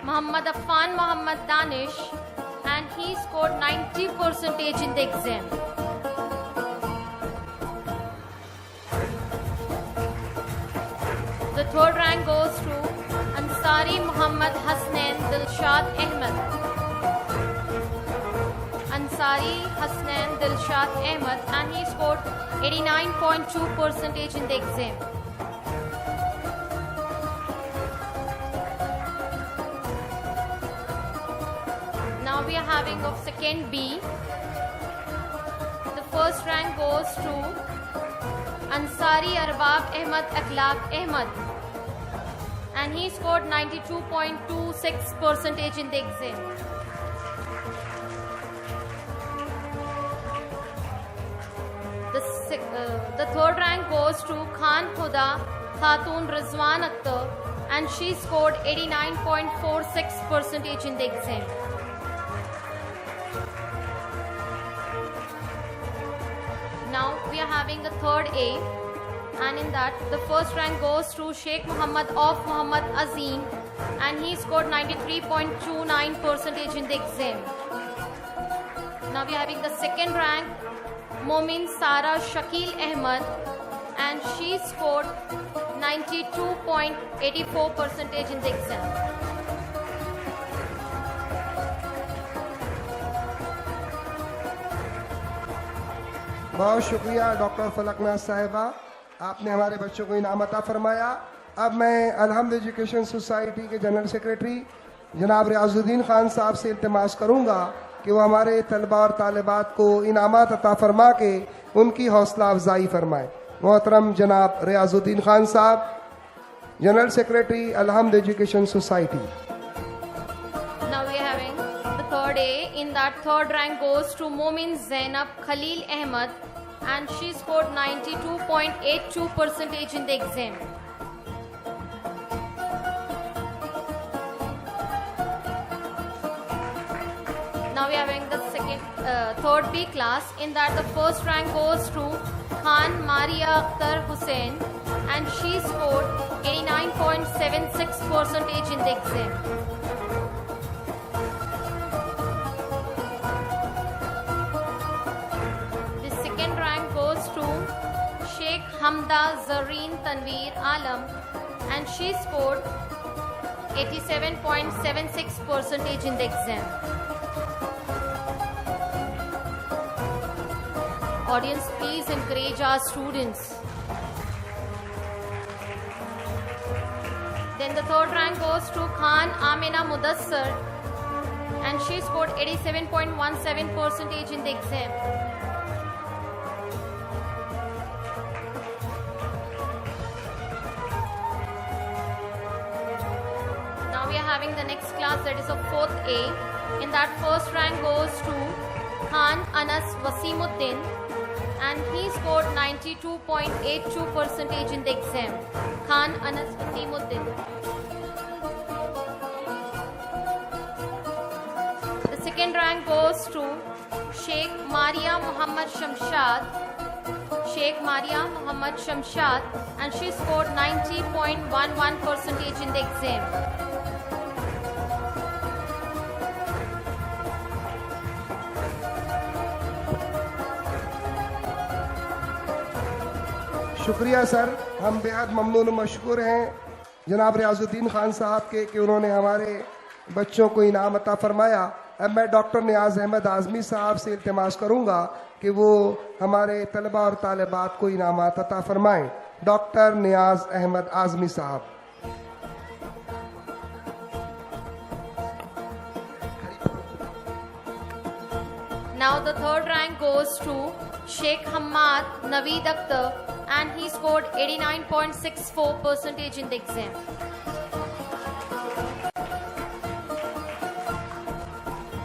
Muhammad Affan Muhammad Danish, and he scored 90% in the exam. The third rank goes to Ansari Muhammad Hasnain Dilshad Ahmed. Ansari Hasnain Dilshad Ahmed, and he scored 89.2% in the exam. Now we are having of second B. The first rank goes to Ansari Arbab Ahmed Akhlaq Ahmed, and he scored 92.26% in the exam. The third rank goes to Khan Khuda Khatun Rizwan Akhtar, and she scored 89.46% in the exam. Now we are having the third A, and in that the first rank goes to Sheikh Muhammad of Muhammad Azim, and he scored 93.29% in the exam. Now we are having the second rank, Momin Sara Shakil Ahmed, and she scored 92.84% in the exam. बहुत शुक्रिया doctor Falaknaz साहिबा, आपने हमारे बच्चों को इनाम अता फरमाया. अब मैं अलहम्द एजुकेशन सोसाइटी के जनरल सेक्रेटरी जनाब रियाजुद्दीन खान साहब से इल्तिमास करूंगा कि वो हमारे तलबा और तालिबात को इनामात अता फरमा के उनकी हौसला अफजाई फरमाएं. मोहतरम जनाब रियाजुद्दीन खान साहब, general secretary Alhamd education society. Now we are having the third A. In that, third rank goes to Momin Zainab Khalil Ahmed, and she scored 92.82% in the exam. Now we are having the third B class. In that, the first rank goes to Khan Maria Akhtar Hussain, and she scored 89.76% in the exam. Sheikh Hamda Zareen Tanveer Alam, and she scored 87.76% in the exam. Audience, please encourage our students. Then the third rank goes to Khan Amina Mudassar, and she scored 87.17% in the exam. Having the next class, that is a fourth A. In that, first rank goes to Khan Anas Wasimuddin, and he scored 92.82% in the exam. Khan Anas Wasimuddin. The second rank goes to Sheikh Maria Muhammad Shamshad. Sheikh Maria Muhammad Shamshad, and she scored 90.11% in the exam. शुक्रिया sir, हम बेहद ममनून मशकूर हैं जनाब रियाजुद्दीन खान साहब के कि उन्होंने हमारे बच्चों को इनाम अता फरमाया. अब मैं डॉक्टर नियाज अहमद आज़मी साहब से इल्तिमास करूंगा कि वो हमारे तलबा और तालिबात को इनामात अता फरमाएं. डॉक्टर नियाज अहमद आज़मी साहब. Now the third rank goes to Sheikh Hamad Naveed Akhtar, and he scored 89.64% in the exam.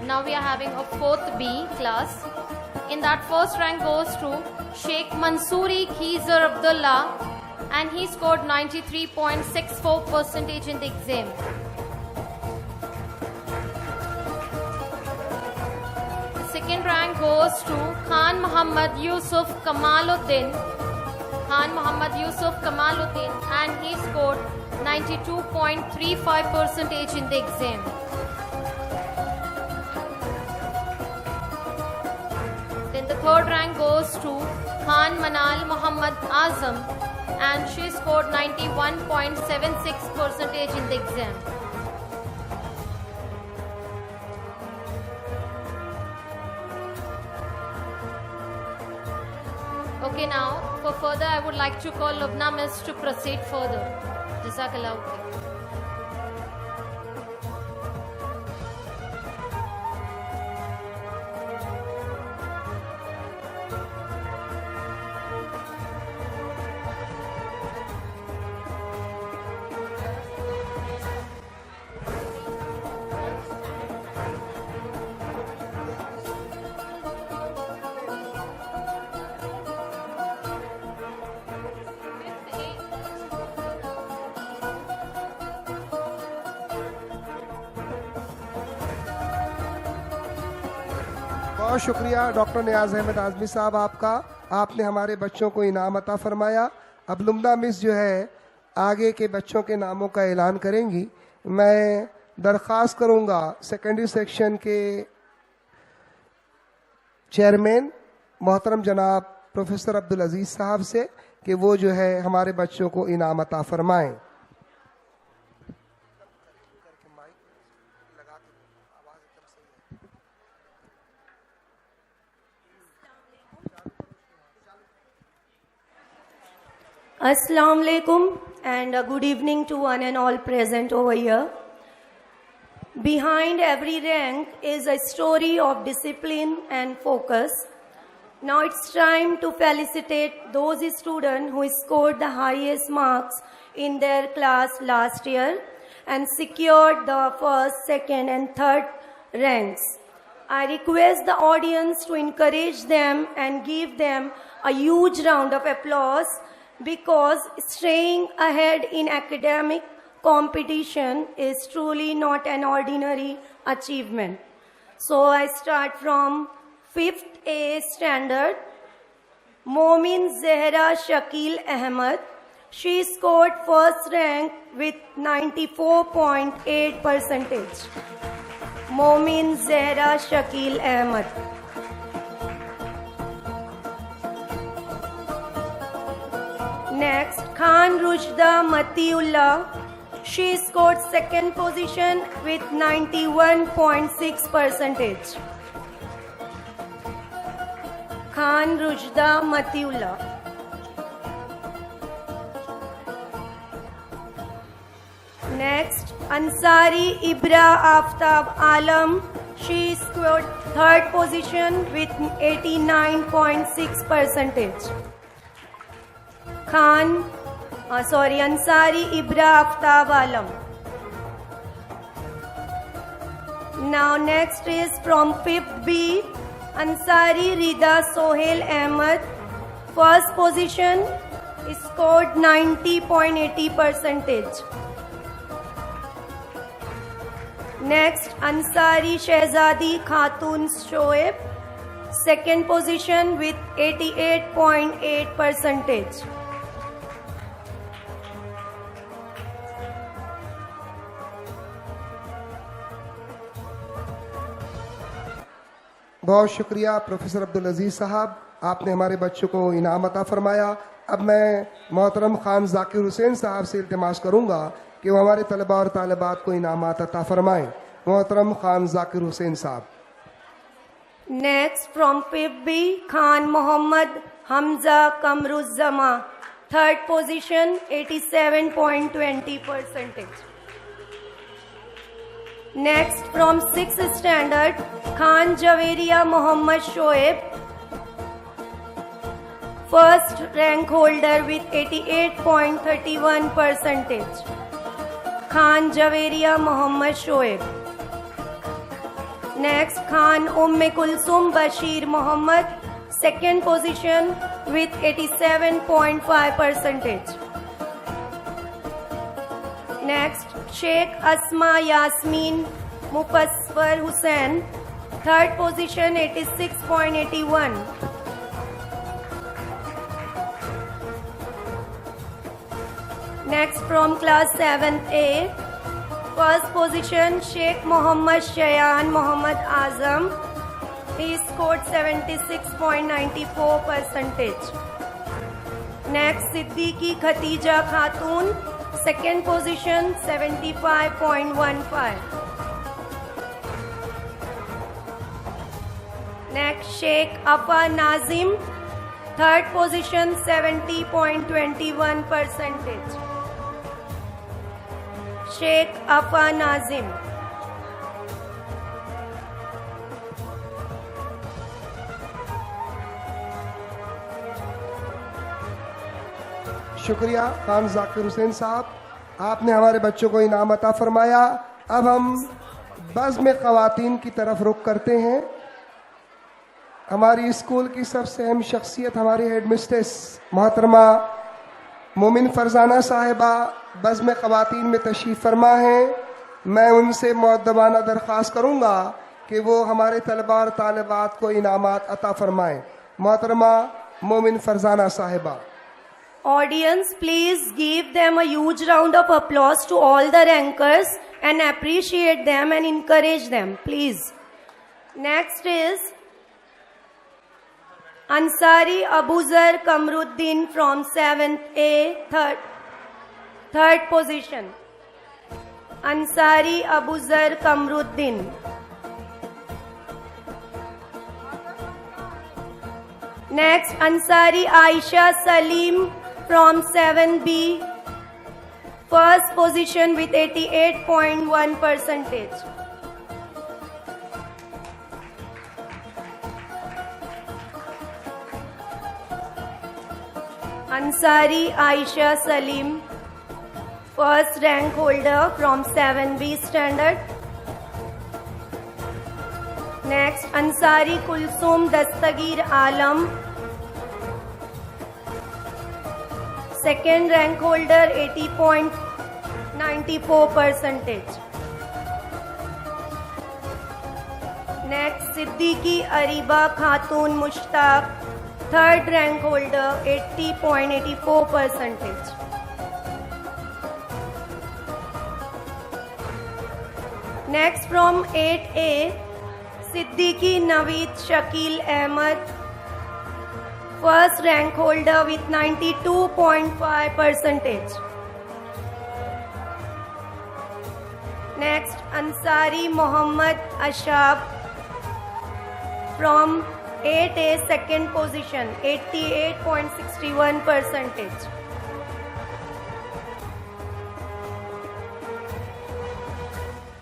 Now we are having a fourth B class. in that first rank goes to Sheikh Mansoori Khizar Abdullah, and he scored 93.64% in the exam. The second rank goes to Khan Muhammad Yusuf Kamaluddin. And he scored 92.35% in the exam. Then the third rank goes to Khan Manal Muhammad Azam, and she scored 91.76% in the exam. Okay, now for further I would like to call Lubna Miss to proceed further. Jazakallah khair. بہت شکریہ doctor نیاز احمد اعظمی صاحب آپ کا. آپ نے ہمارے بچوں کو انعام عطا فرمایا. اب لمدہ مس جو ہے آگے کے بچوں کے ناموں کا اعلان کریں گی. میں درخواست کروں گا سیکنڈری سیکشن کے چیئرمین محترم جناب پروفیسر عبدالعزیز صاحب سے کہ وہ جو ہے ہمارے بچوں کو انعام عطا فرمائیں. Assalamu alaikum and a good evening to one and all present over here. Behind every rank is a story of discipline and focus. Now it's time to felicitate those students who scored the highest marks in their class last year and secured the first, second and third ranks. I request the audience to encourage them and give them a huge round of applause, because staying ahead in academic competition is truly not an ordinary achievement. So I start from 5th A standard. Momin Zehra Shakil Ahmed. She scored first rank with 94.8%. Momin Zehra Shakil Ahmed. Next, Khan Rujda Matiullah. She scored second position with 91.6%. Khan Rujda Matiullah. Next, Ansari Ibra Aftab Alam. She scored third position with 89.6%. Ansari Ibra Aftab Alam. Now next is from 5th B, Ansari Rida Sohail Ahmed. First position, scored 90.80%. Next, Ansari Shehzadi Khatun Shoaib. Second position with 88.8%. بہت شکریہ professor Abdul Aziz صاحب، آپ نے ہمارے بچوں کو انعام عطا فرمایا. اب میں محترم خان ذاکر حسین صاحب سے التماس کروں گا کہ وہ ہمارے طلباء اور طالبات کو انعامات عطا فرمائیں. محترم خان ذاکر حسین صاحب. Next, from 5th B, Khan Muhammad Hamza Kamruzzama. Third position, 87.20%. Next, from 6th standard, Khan Javeria Muhammad Shoaib. First rank holder with 88.31%. Khan Javeria Muhammad Shoaib. Next, Khan Kulsum Bashir Muhammad. second position with 87.5%. Next, Sheikh Asma Yasmin Mufassar Hussain, third position 86.81. Next, from class 7A, first position Sheikh Muhammad Shayan Muhammad Azam. He scored 76.94%. Next, Siddiqui Khatija Khatun, second position 75.15. Next, Sheikh Afa Nazim, third position 70.21%. Sheikh Afa Nazim. شکریہ خان ذاکر حسین صاحب، آپ نے ہمارے بچوں کو انعام عطا فرمایا. اب ہم بزم خواتین کی طرف رخ کرتے ہیں. ہماری اسکول کی سب سے اہم شخصیت ہماری ہیڈ مسٹریس محترمہ مومن فرزانہ صاحبہ بزم خواتین میں تشریف فرما ہیں. میں ان سے مؤدبانہ درخواست کروں گا کہ وہ ہمارے طلباء اور طالبات کو انعامات عطا فرمائیں. محترمہ مومن فرزانہ صاحبہ. Audience, please give them a huge round of applause to all the rankers and appreciate them and encourage them, please. Next is Ansari Abuzar Kamruddin from 7th A, third position. Ansari Abuzar Kamruddin. Next, Ansari Aisha Salim from 7B, first position with 88.1%. Ansari Aisha Salim, first rank holder from 7B standard. Next, Ansari Kulsum Dastagir Alam, second rank holder 80.94%. Next, Siddiqui Ariba Khatun Mushtaq, third rank holder 80.84%. Next, from 8A, Siddiqui Naveed Shakil Ahmed, first rank holder with 92.5%. Next, Ansari Muhammad Ashab from 8A, second position, 88.61%.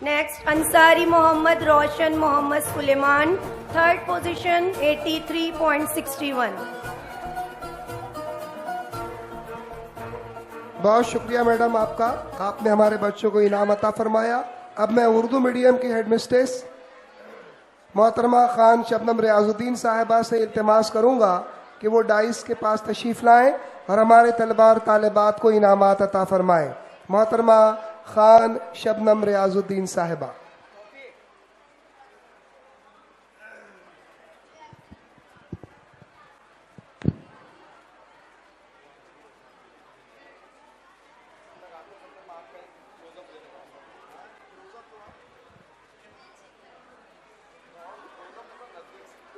Next, Ansari Muhammad Roshan Muhammad Suleiman, third position, 83.61. بہت شکریہ madam آپ کا، آپ نے ہمارے بچوں کو انعام عطا فرمایا. اب میں اردو میڈیم کی ہیڈ مسٹریس محترمہ خان شبنم ریاض الدین صاحبہ سے التماس کروں گا کہ وہ ڈائس کے پاس تشریف لائیں اور ہمارے طلباء اور طالبات کو انعامات عطا فرمائیں. محترمہ خان شبنم ریاض الدین صاحبہ.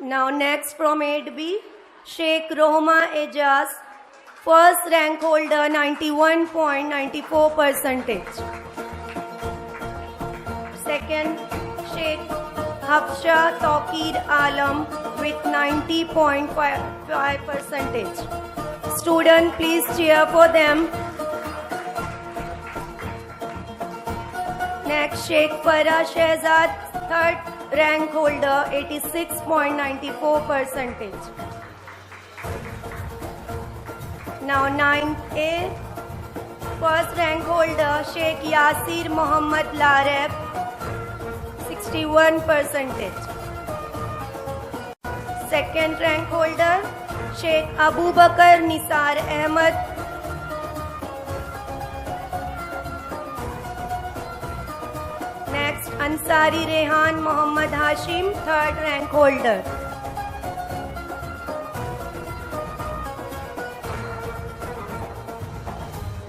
Now next from 8B, Sheikh Rohma Ejaz, first rank holder 91.94%. Second, Sheikh Hafsha Tawqir Alam with 90.5%. Student, please cheer for them. Next, Sheikh Farah Shehzad, third rank holder 86.94%. Now 9A, first rank holder Sheikh Yasir Muhammad Lareb, 61%. second rank holder, Sheikh Abu Bakar Nisar Ahmed. Next, Ansari Rehan Mohammad Hashim, third rank holder.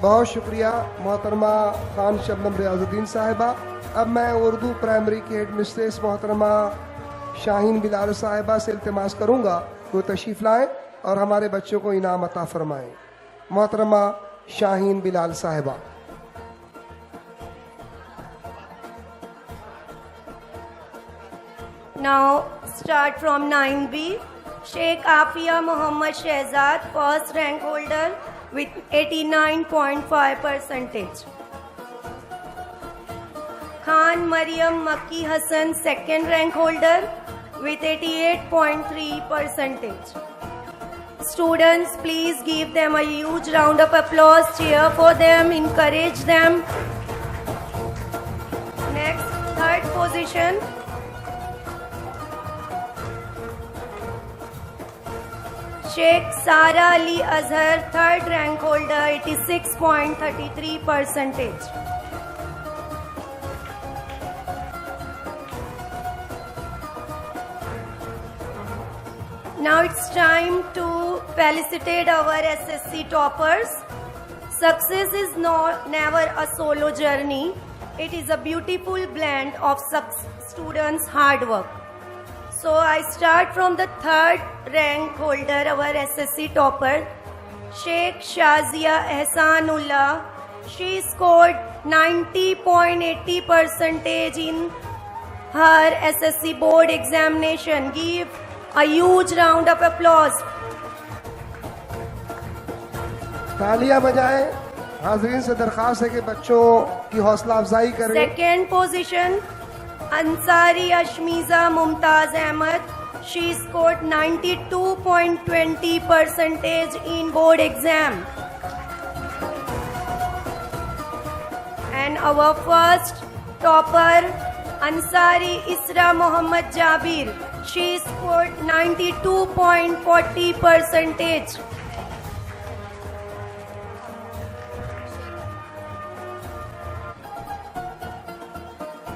بہت شکریہ محترمہ خان شبنم ریاض الدین صاحبہ. اب میں Urdu primary کی headmistress محترمہ شاہین بلال صاحبہ سے التماس کروں گا وہ تشریف لائیں اور ہمارے بچوں کو انعام عطا فرمائیں. محترمہ شاہین بلال صاحبہ. Now start from 9B. Sheikh Afia Muhammad Shehzad, first rank holder with 89.5%. Khan Mariam Makki Hassan, second rank holder with 88.3%. Students, please give them a huge round of applause. Cheer for them, encourage them. Next, third position. Sheikh Sara Ali Azhar, third rank holder, 86.33%. Now it's time to felicitate our SSC toppers. Success is never a solo journey. It is a beautiful blend of students' hard work. So I start from the third rank holder, our SSC topper, Sheikh Shazia Ehsanullah. She scored 90.80% in her SSC board examination. Give a huge round of applause. تالیاں بجائیں. حاضرین سے درخواست ہے کہ بچوں کی حوصلہ افزائی کریں. Second position, Ansari Ashmiza Mumtaz Ahmed. She scored 92.20% in board exam. And our first topper, Ansari Isra Muhammad Jabir. She scored 92.40%.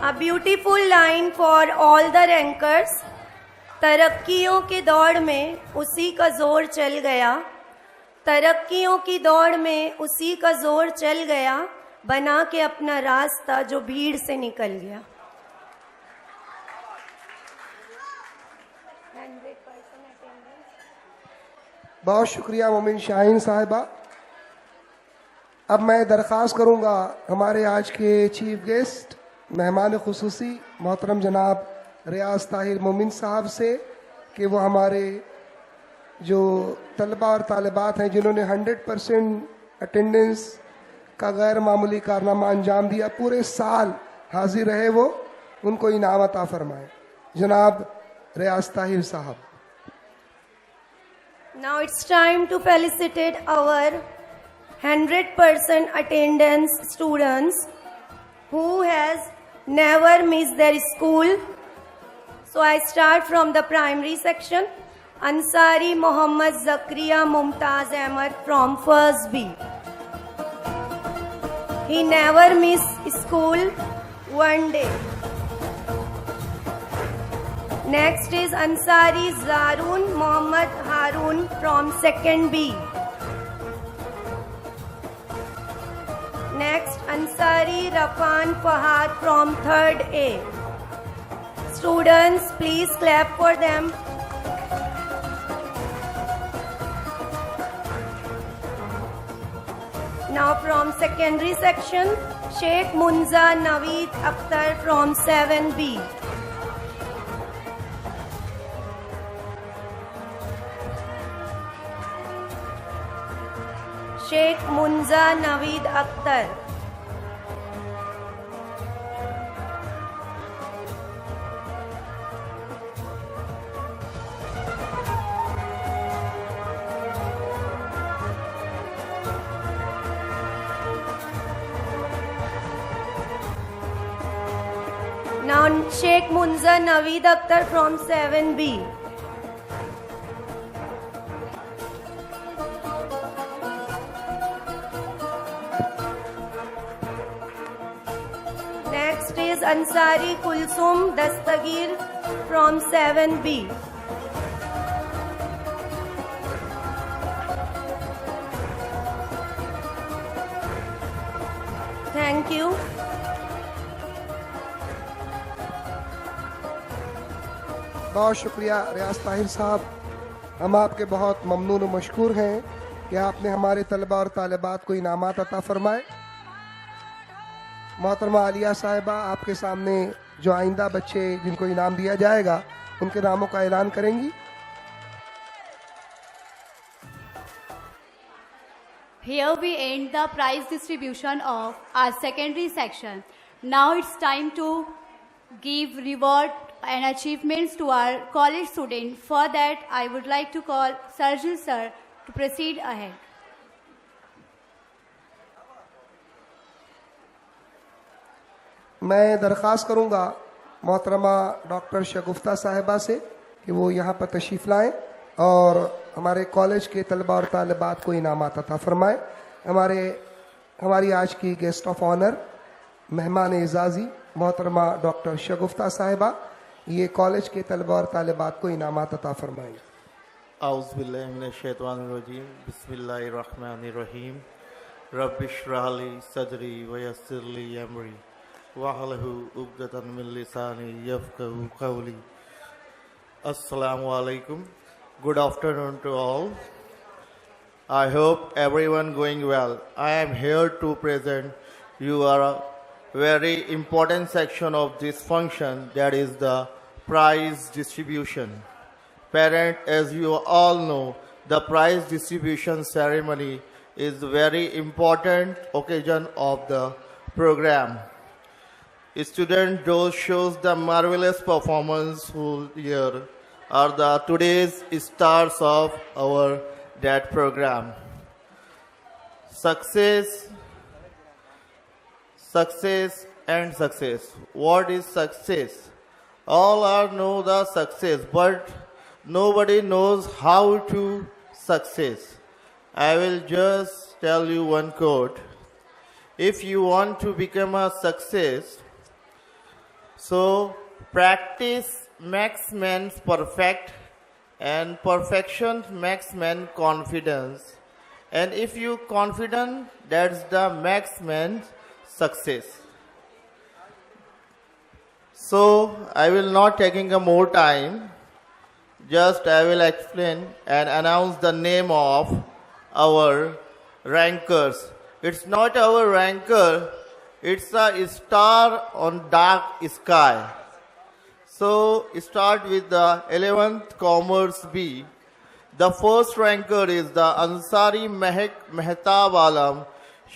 A beautiful line for all the rankers. ترقیوں کی دوڑ میں اسی کا زور چل گیا. ترقیوں کی دوڑ میں اسی کا زور چل گیا. بنا کے اپنا راستہ جو بھیڑ سے نکل گیا. بہت شکریہ مومن شاہین صاحبہ. اب میں درخواست کروں گا ہمارے آج کے چیف گیسٹ مہمان خصوصی محترم جناب ریاض طاہر مومن صاحب سے کہ وہ ہمارے جو طلبہ اور طالبات ہیں جنہوں نے 100% اٹینڈنس کا غیر معمولی کارنامہ انجام دیا, پورے سال حاضر رہے, وہ ان کو انعام عطا فرمائیں. جناب ریاض طاہر صاحب. Now it's time to felicitate our 100% attendance students who has never missed their school. So I start from the primary section. Ansari Muhammad Zakriya Mumtaz Ahmed from first B. He never missed school one day. Next is Ansari Zarun Muhammad Harun from second B. Next, Ansari Rafan Fahad from third A. Students, please clap for them. Now from secondary section, Sheikh Munza Naveed Akhtar from 7B. Sheikh Munza Naveed Akhtar. Now Sheikh Munza Naveed Akhtar from 7B. is Ansari Kulsum Dastagir from 7B. Thank you. بہت شکریہ ریاض طاہر صاحب. ہم آپ کے بہت ممنون و مشکور ہیں کہ آپ نے ہمارے طلباء اور طالبات کو انعامات عطا فرمائے. محترمہ عالیہ صاحبہ آپ کے سامنے جو آئندہ بچے جن کو انعام دیا جائے گا ان کے ناموں کا اعلان کریں گی. Here we end the prize distribution of our secondary section. Now it's time to give reward and achievements to our college students. For that, I would like to call Sarjil sir to proceed ahead. میں درخواست کروں گا محترمہ doctor شگفتہ صاحبہ سے کہ وہ یہاں پر تشریف لائیں اور ہمارے کالج کے طلباء اور طالبات کو انعامات عطا فرمائیں. ہماری آج کی گیسٹ آف آنر مہمان اعزازی محترمہ ڈاکٹر شگفتہ صاحبہ یہ کالج کے طلباء اور طالبات کو انعامات عطا فرمائیں. اعوذ باللہ من الشیطان الرجیم. بسم اللہ الرحمن الرحیم. رب اشرح لی صدری ویسر لی امری واحلل عقدۃ من لسانی یفقہوا قولی. السلام علیکم. Good afternoon to all. I hope everyone going well. I am here to present you a very important section of this function, that is the prize distribution. Parent, as you all know, the prize distribution ceremony is a very important occasion of the program. Students those shows the marvelous performance whole year are the today's stars of our that program. Success and success. What is success? All are know the success, but nobody knows how to success. I will just tell you one quote. If you want to become a success, so practice makes man perfect, and perfection makes man confidence. And if you confident, that's the makes man success. So I will not taking a more time. Just I will explain and announce the name of our rankers. It's not our ranker. It's a star on dark sky. So start with the 11th Commerce B. The first ranker is the Ansari Mehtab Alam.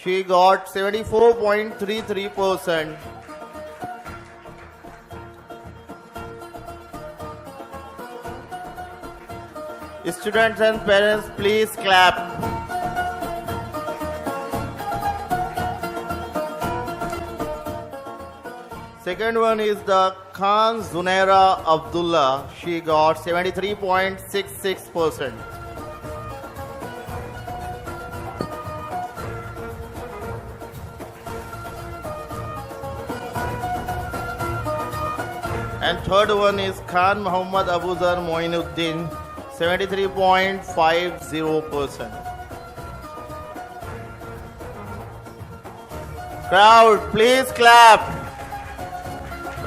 She got 74.33%. Students and parents, please clap. Second one is the Khan Zunaira Abdullah. She got 73.66%. And third one is Khan Muhammad Abuzar Moinuddin, 73.50%. Crowd, please clap.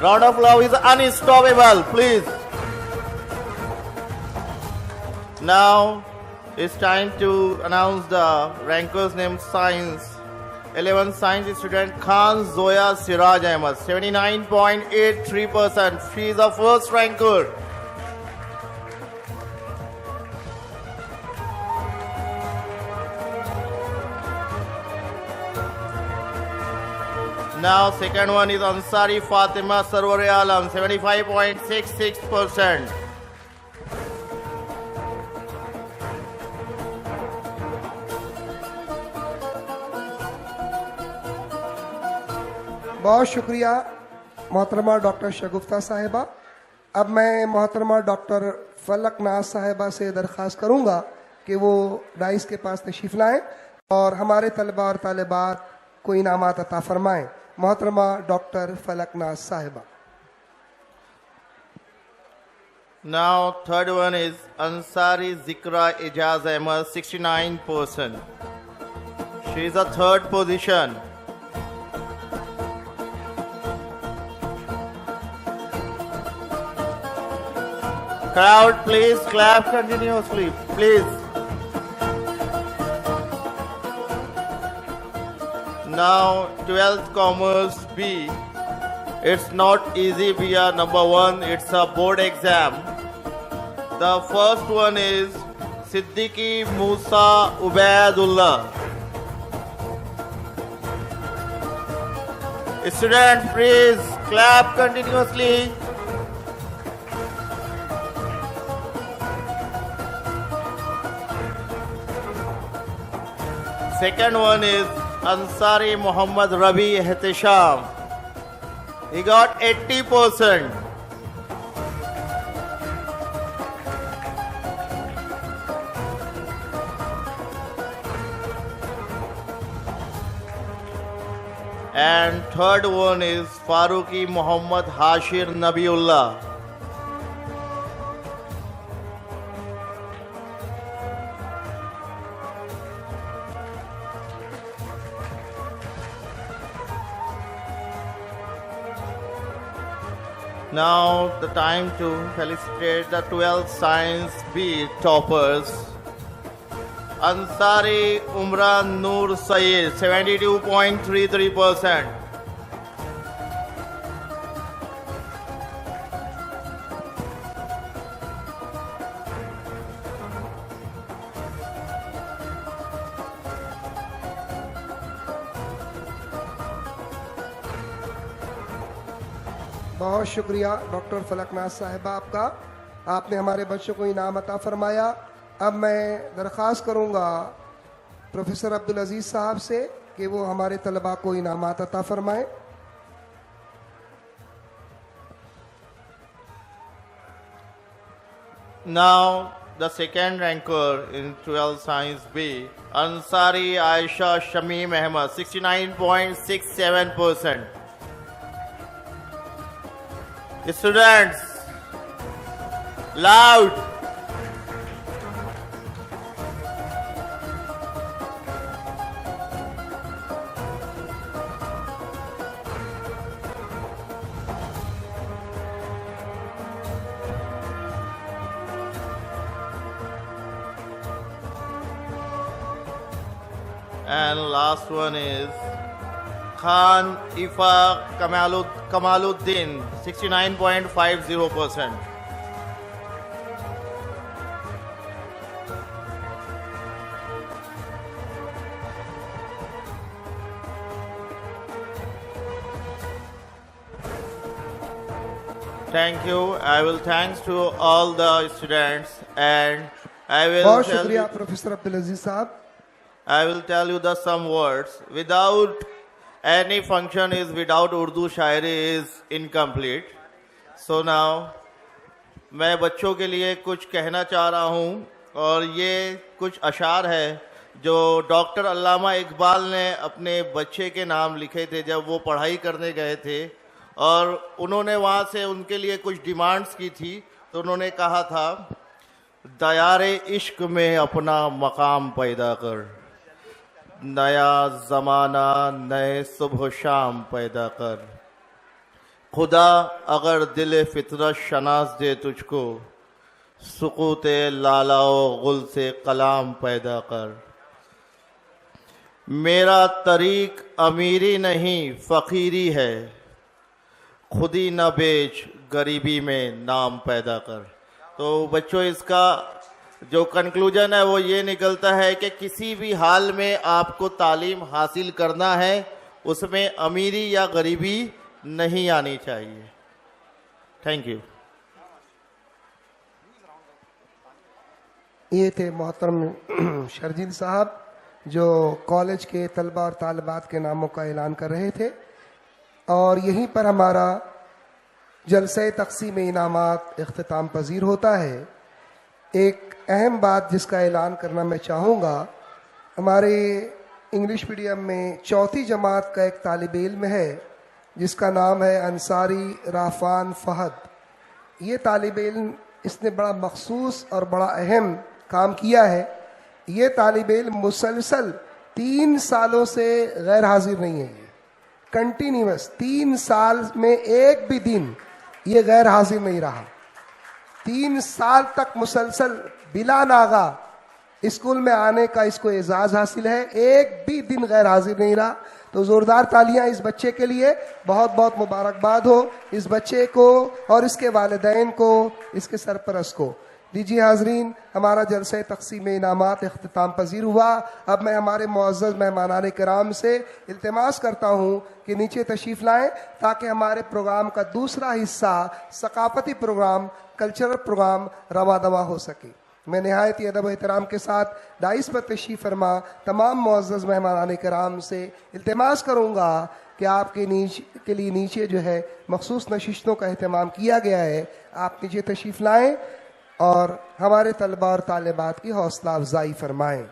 Round of applause is unstoppable, please. Now it's time to announce the rankers named Science. 11th Science student Khan Zoya Siraj Ahmed, 79.83%. She is the first ranker. Now second one is Ansari Fatima Sarwar Alam, 75.66%. بہت شکریہ محترمہ doctor شگفتہ صاحبہ. اب میں محترمہ doctor فلک ناز صاحبہ سے درخواست کروں گا کہ وہ ڈائس کے پاس تشریف لائیں اور ہمارے طلباء اور طالبات کو انعامات عطا فرمائیں. محترمہ ڈاکٹر فلک ناز صاحبہ. Now, third one is Ansari Zikra Ijaz Ahmed, 69%. She is a third position. Crowd, please clap continuously, please. Now, 12th Commerce B. It's not easy, we are number one, it's a board exam. The first one is Siddiqui Musa Ubaidullah. Students, please clap continuously. Second one is Ansari Muhammad Rabi Ehtisham. He got 80%. And third one is Farooqi Muhammad Hashir Nabiullah. Now the time to felicitate the 12th Science B toppers. Ansari Umran Noor Sayyid, 72.33%. بہت شکریہ doctor فلک ناز صاحبہ آپ کا. آپ نے ہمارے بچوں کو انعام عطا فرمایا. اب میں درخواست کروں گا پروفیسر عبدالعزیز صاحب سے کہ وہ ہمارے طلباء کو انعامات عطا فرمائیں. Now the second ranker in 12th Science B, Ansari Aisha Shamim Ahmed, 69.67%. Students, loud. And last one is Khan Ifa Kamaluddin, 69.50%. Thank you. I will thanks to all the students and I will بہت tell شکریہ you, professor Abdul Aziz صاحب. I will tell you the some words. Without any function is without Urdu شاعری is incomplete. So now میں بچوں کے لیے کچھ کہنا چاہ رہا ہوں اور یہ کچھ اشعار ہے جو ڈاکٹر علامہ اقبال نے اپنے بچے کے نام لکھے تھے جب وہ پڑھائی کرنے گئے تھے اور انہوں نے وہاں سے ان کے لیے کچھ ڈیمانڈز کی تھی. تو انہوں نے کہا تھا دیار عشق میں اپنا مقام پیدا کر, نیا زمانہ نئے صبح و شام پیدا کر, خدا اگر دل فطرت شناس دے تجھ کو, سقوط لالا و غل سے کلام پیدا کر. میرا طریق امیری نہیں فقیری ہے, خودی نہ بیچ غریبی میں نام پیدا کر. تو بچوں اس کا جو کنکلوژن ہے وہ یہ نکلتا ہے کہ کسی بھی حال میں آپ کو تعلیم حاصل کرنا ہے, اس میں امیری یا غریبی نہیں آنی چاہیے. Thank you. یہ تھے محترم شرجیل صاحب جو کالج کے طلباء اور طالبات کے ناموں کا اعلان کر رہے تھے. اور یہیں پر ہمارا جلسہ تقسیم انعامات اختتام پذیر ہوتا ہے. ایک اہم بات جس کا اعلان کرنا میں چاہوں گا, ہمارے انگلش میڈیم میں چوتھی جماعت کا ایک طالب علم ہے جس کا نام ہے انصاری رافان فہد. یہ طالب علم اس نے بڑا مخصوص اور بڑا اہم کام کیا ہے. یہ طالب علم مسلسل 3 سالوں سے غیر حاضر نہیں ہے. یہ کنٹینیوس 3 سال میں ایک بھی دن یہ غیر حاضر نہیں رہا. 3 سال تک مسلسل بلا ناغہ اسکول میں آنے کا اس کو اعزاز حاصل ہے. ایک بھی دن غیر حاضر نہیں رہا. تو زوردار تالیاں اس بچے کے لیے. بہت بہت مبارکباد ہو اس بچے کو اور اس کے والدین کو, اس کے سرپرست کو. لیجیے حاضرین, ہمارا جلسہ تقسیم انعامات اختتام پذیر ہوا. اب میں ہمارے معزز مہمانان کرام سے التماس کرتا ہوں کہ نیچے تشریف لائیں تاکہ ہمارے پروگرام کا دوسرا حصہ ثقافتی پروگرام, کلچرل پروگرام رواں دواں ہو سکے. میں نہایت ادب و احترام کے ساتھ دائس پر تشریف فرما تمام معزز مہمانان کرام سے التماس کروں گا کہ آپ کے لیے نیچے جو ہے مخصوص نشستوں کا اہتمام کیا گیا ہے. آپ نیچے تشریف لائیں اور ہمارے طلبہ اور طالبات کی حوصلہ افزائی فرمائیں.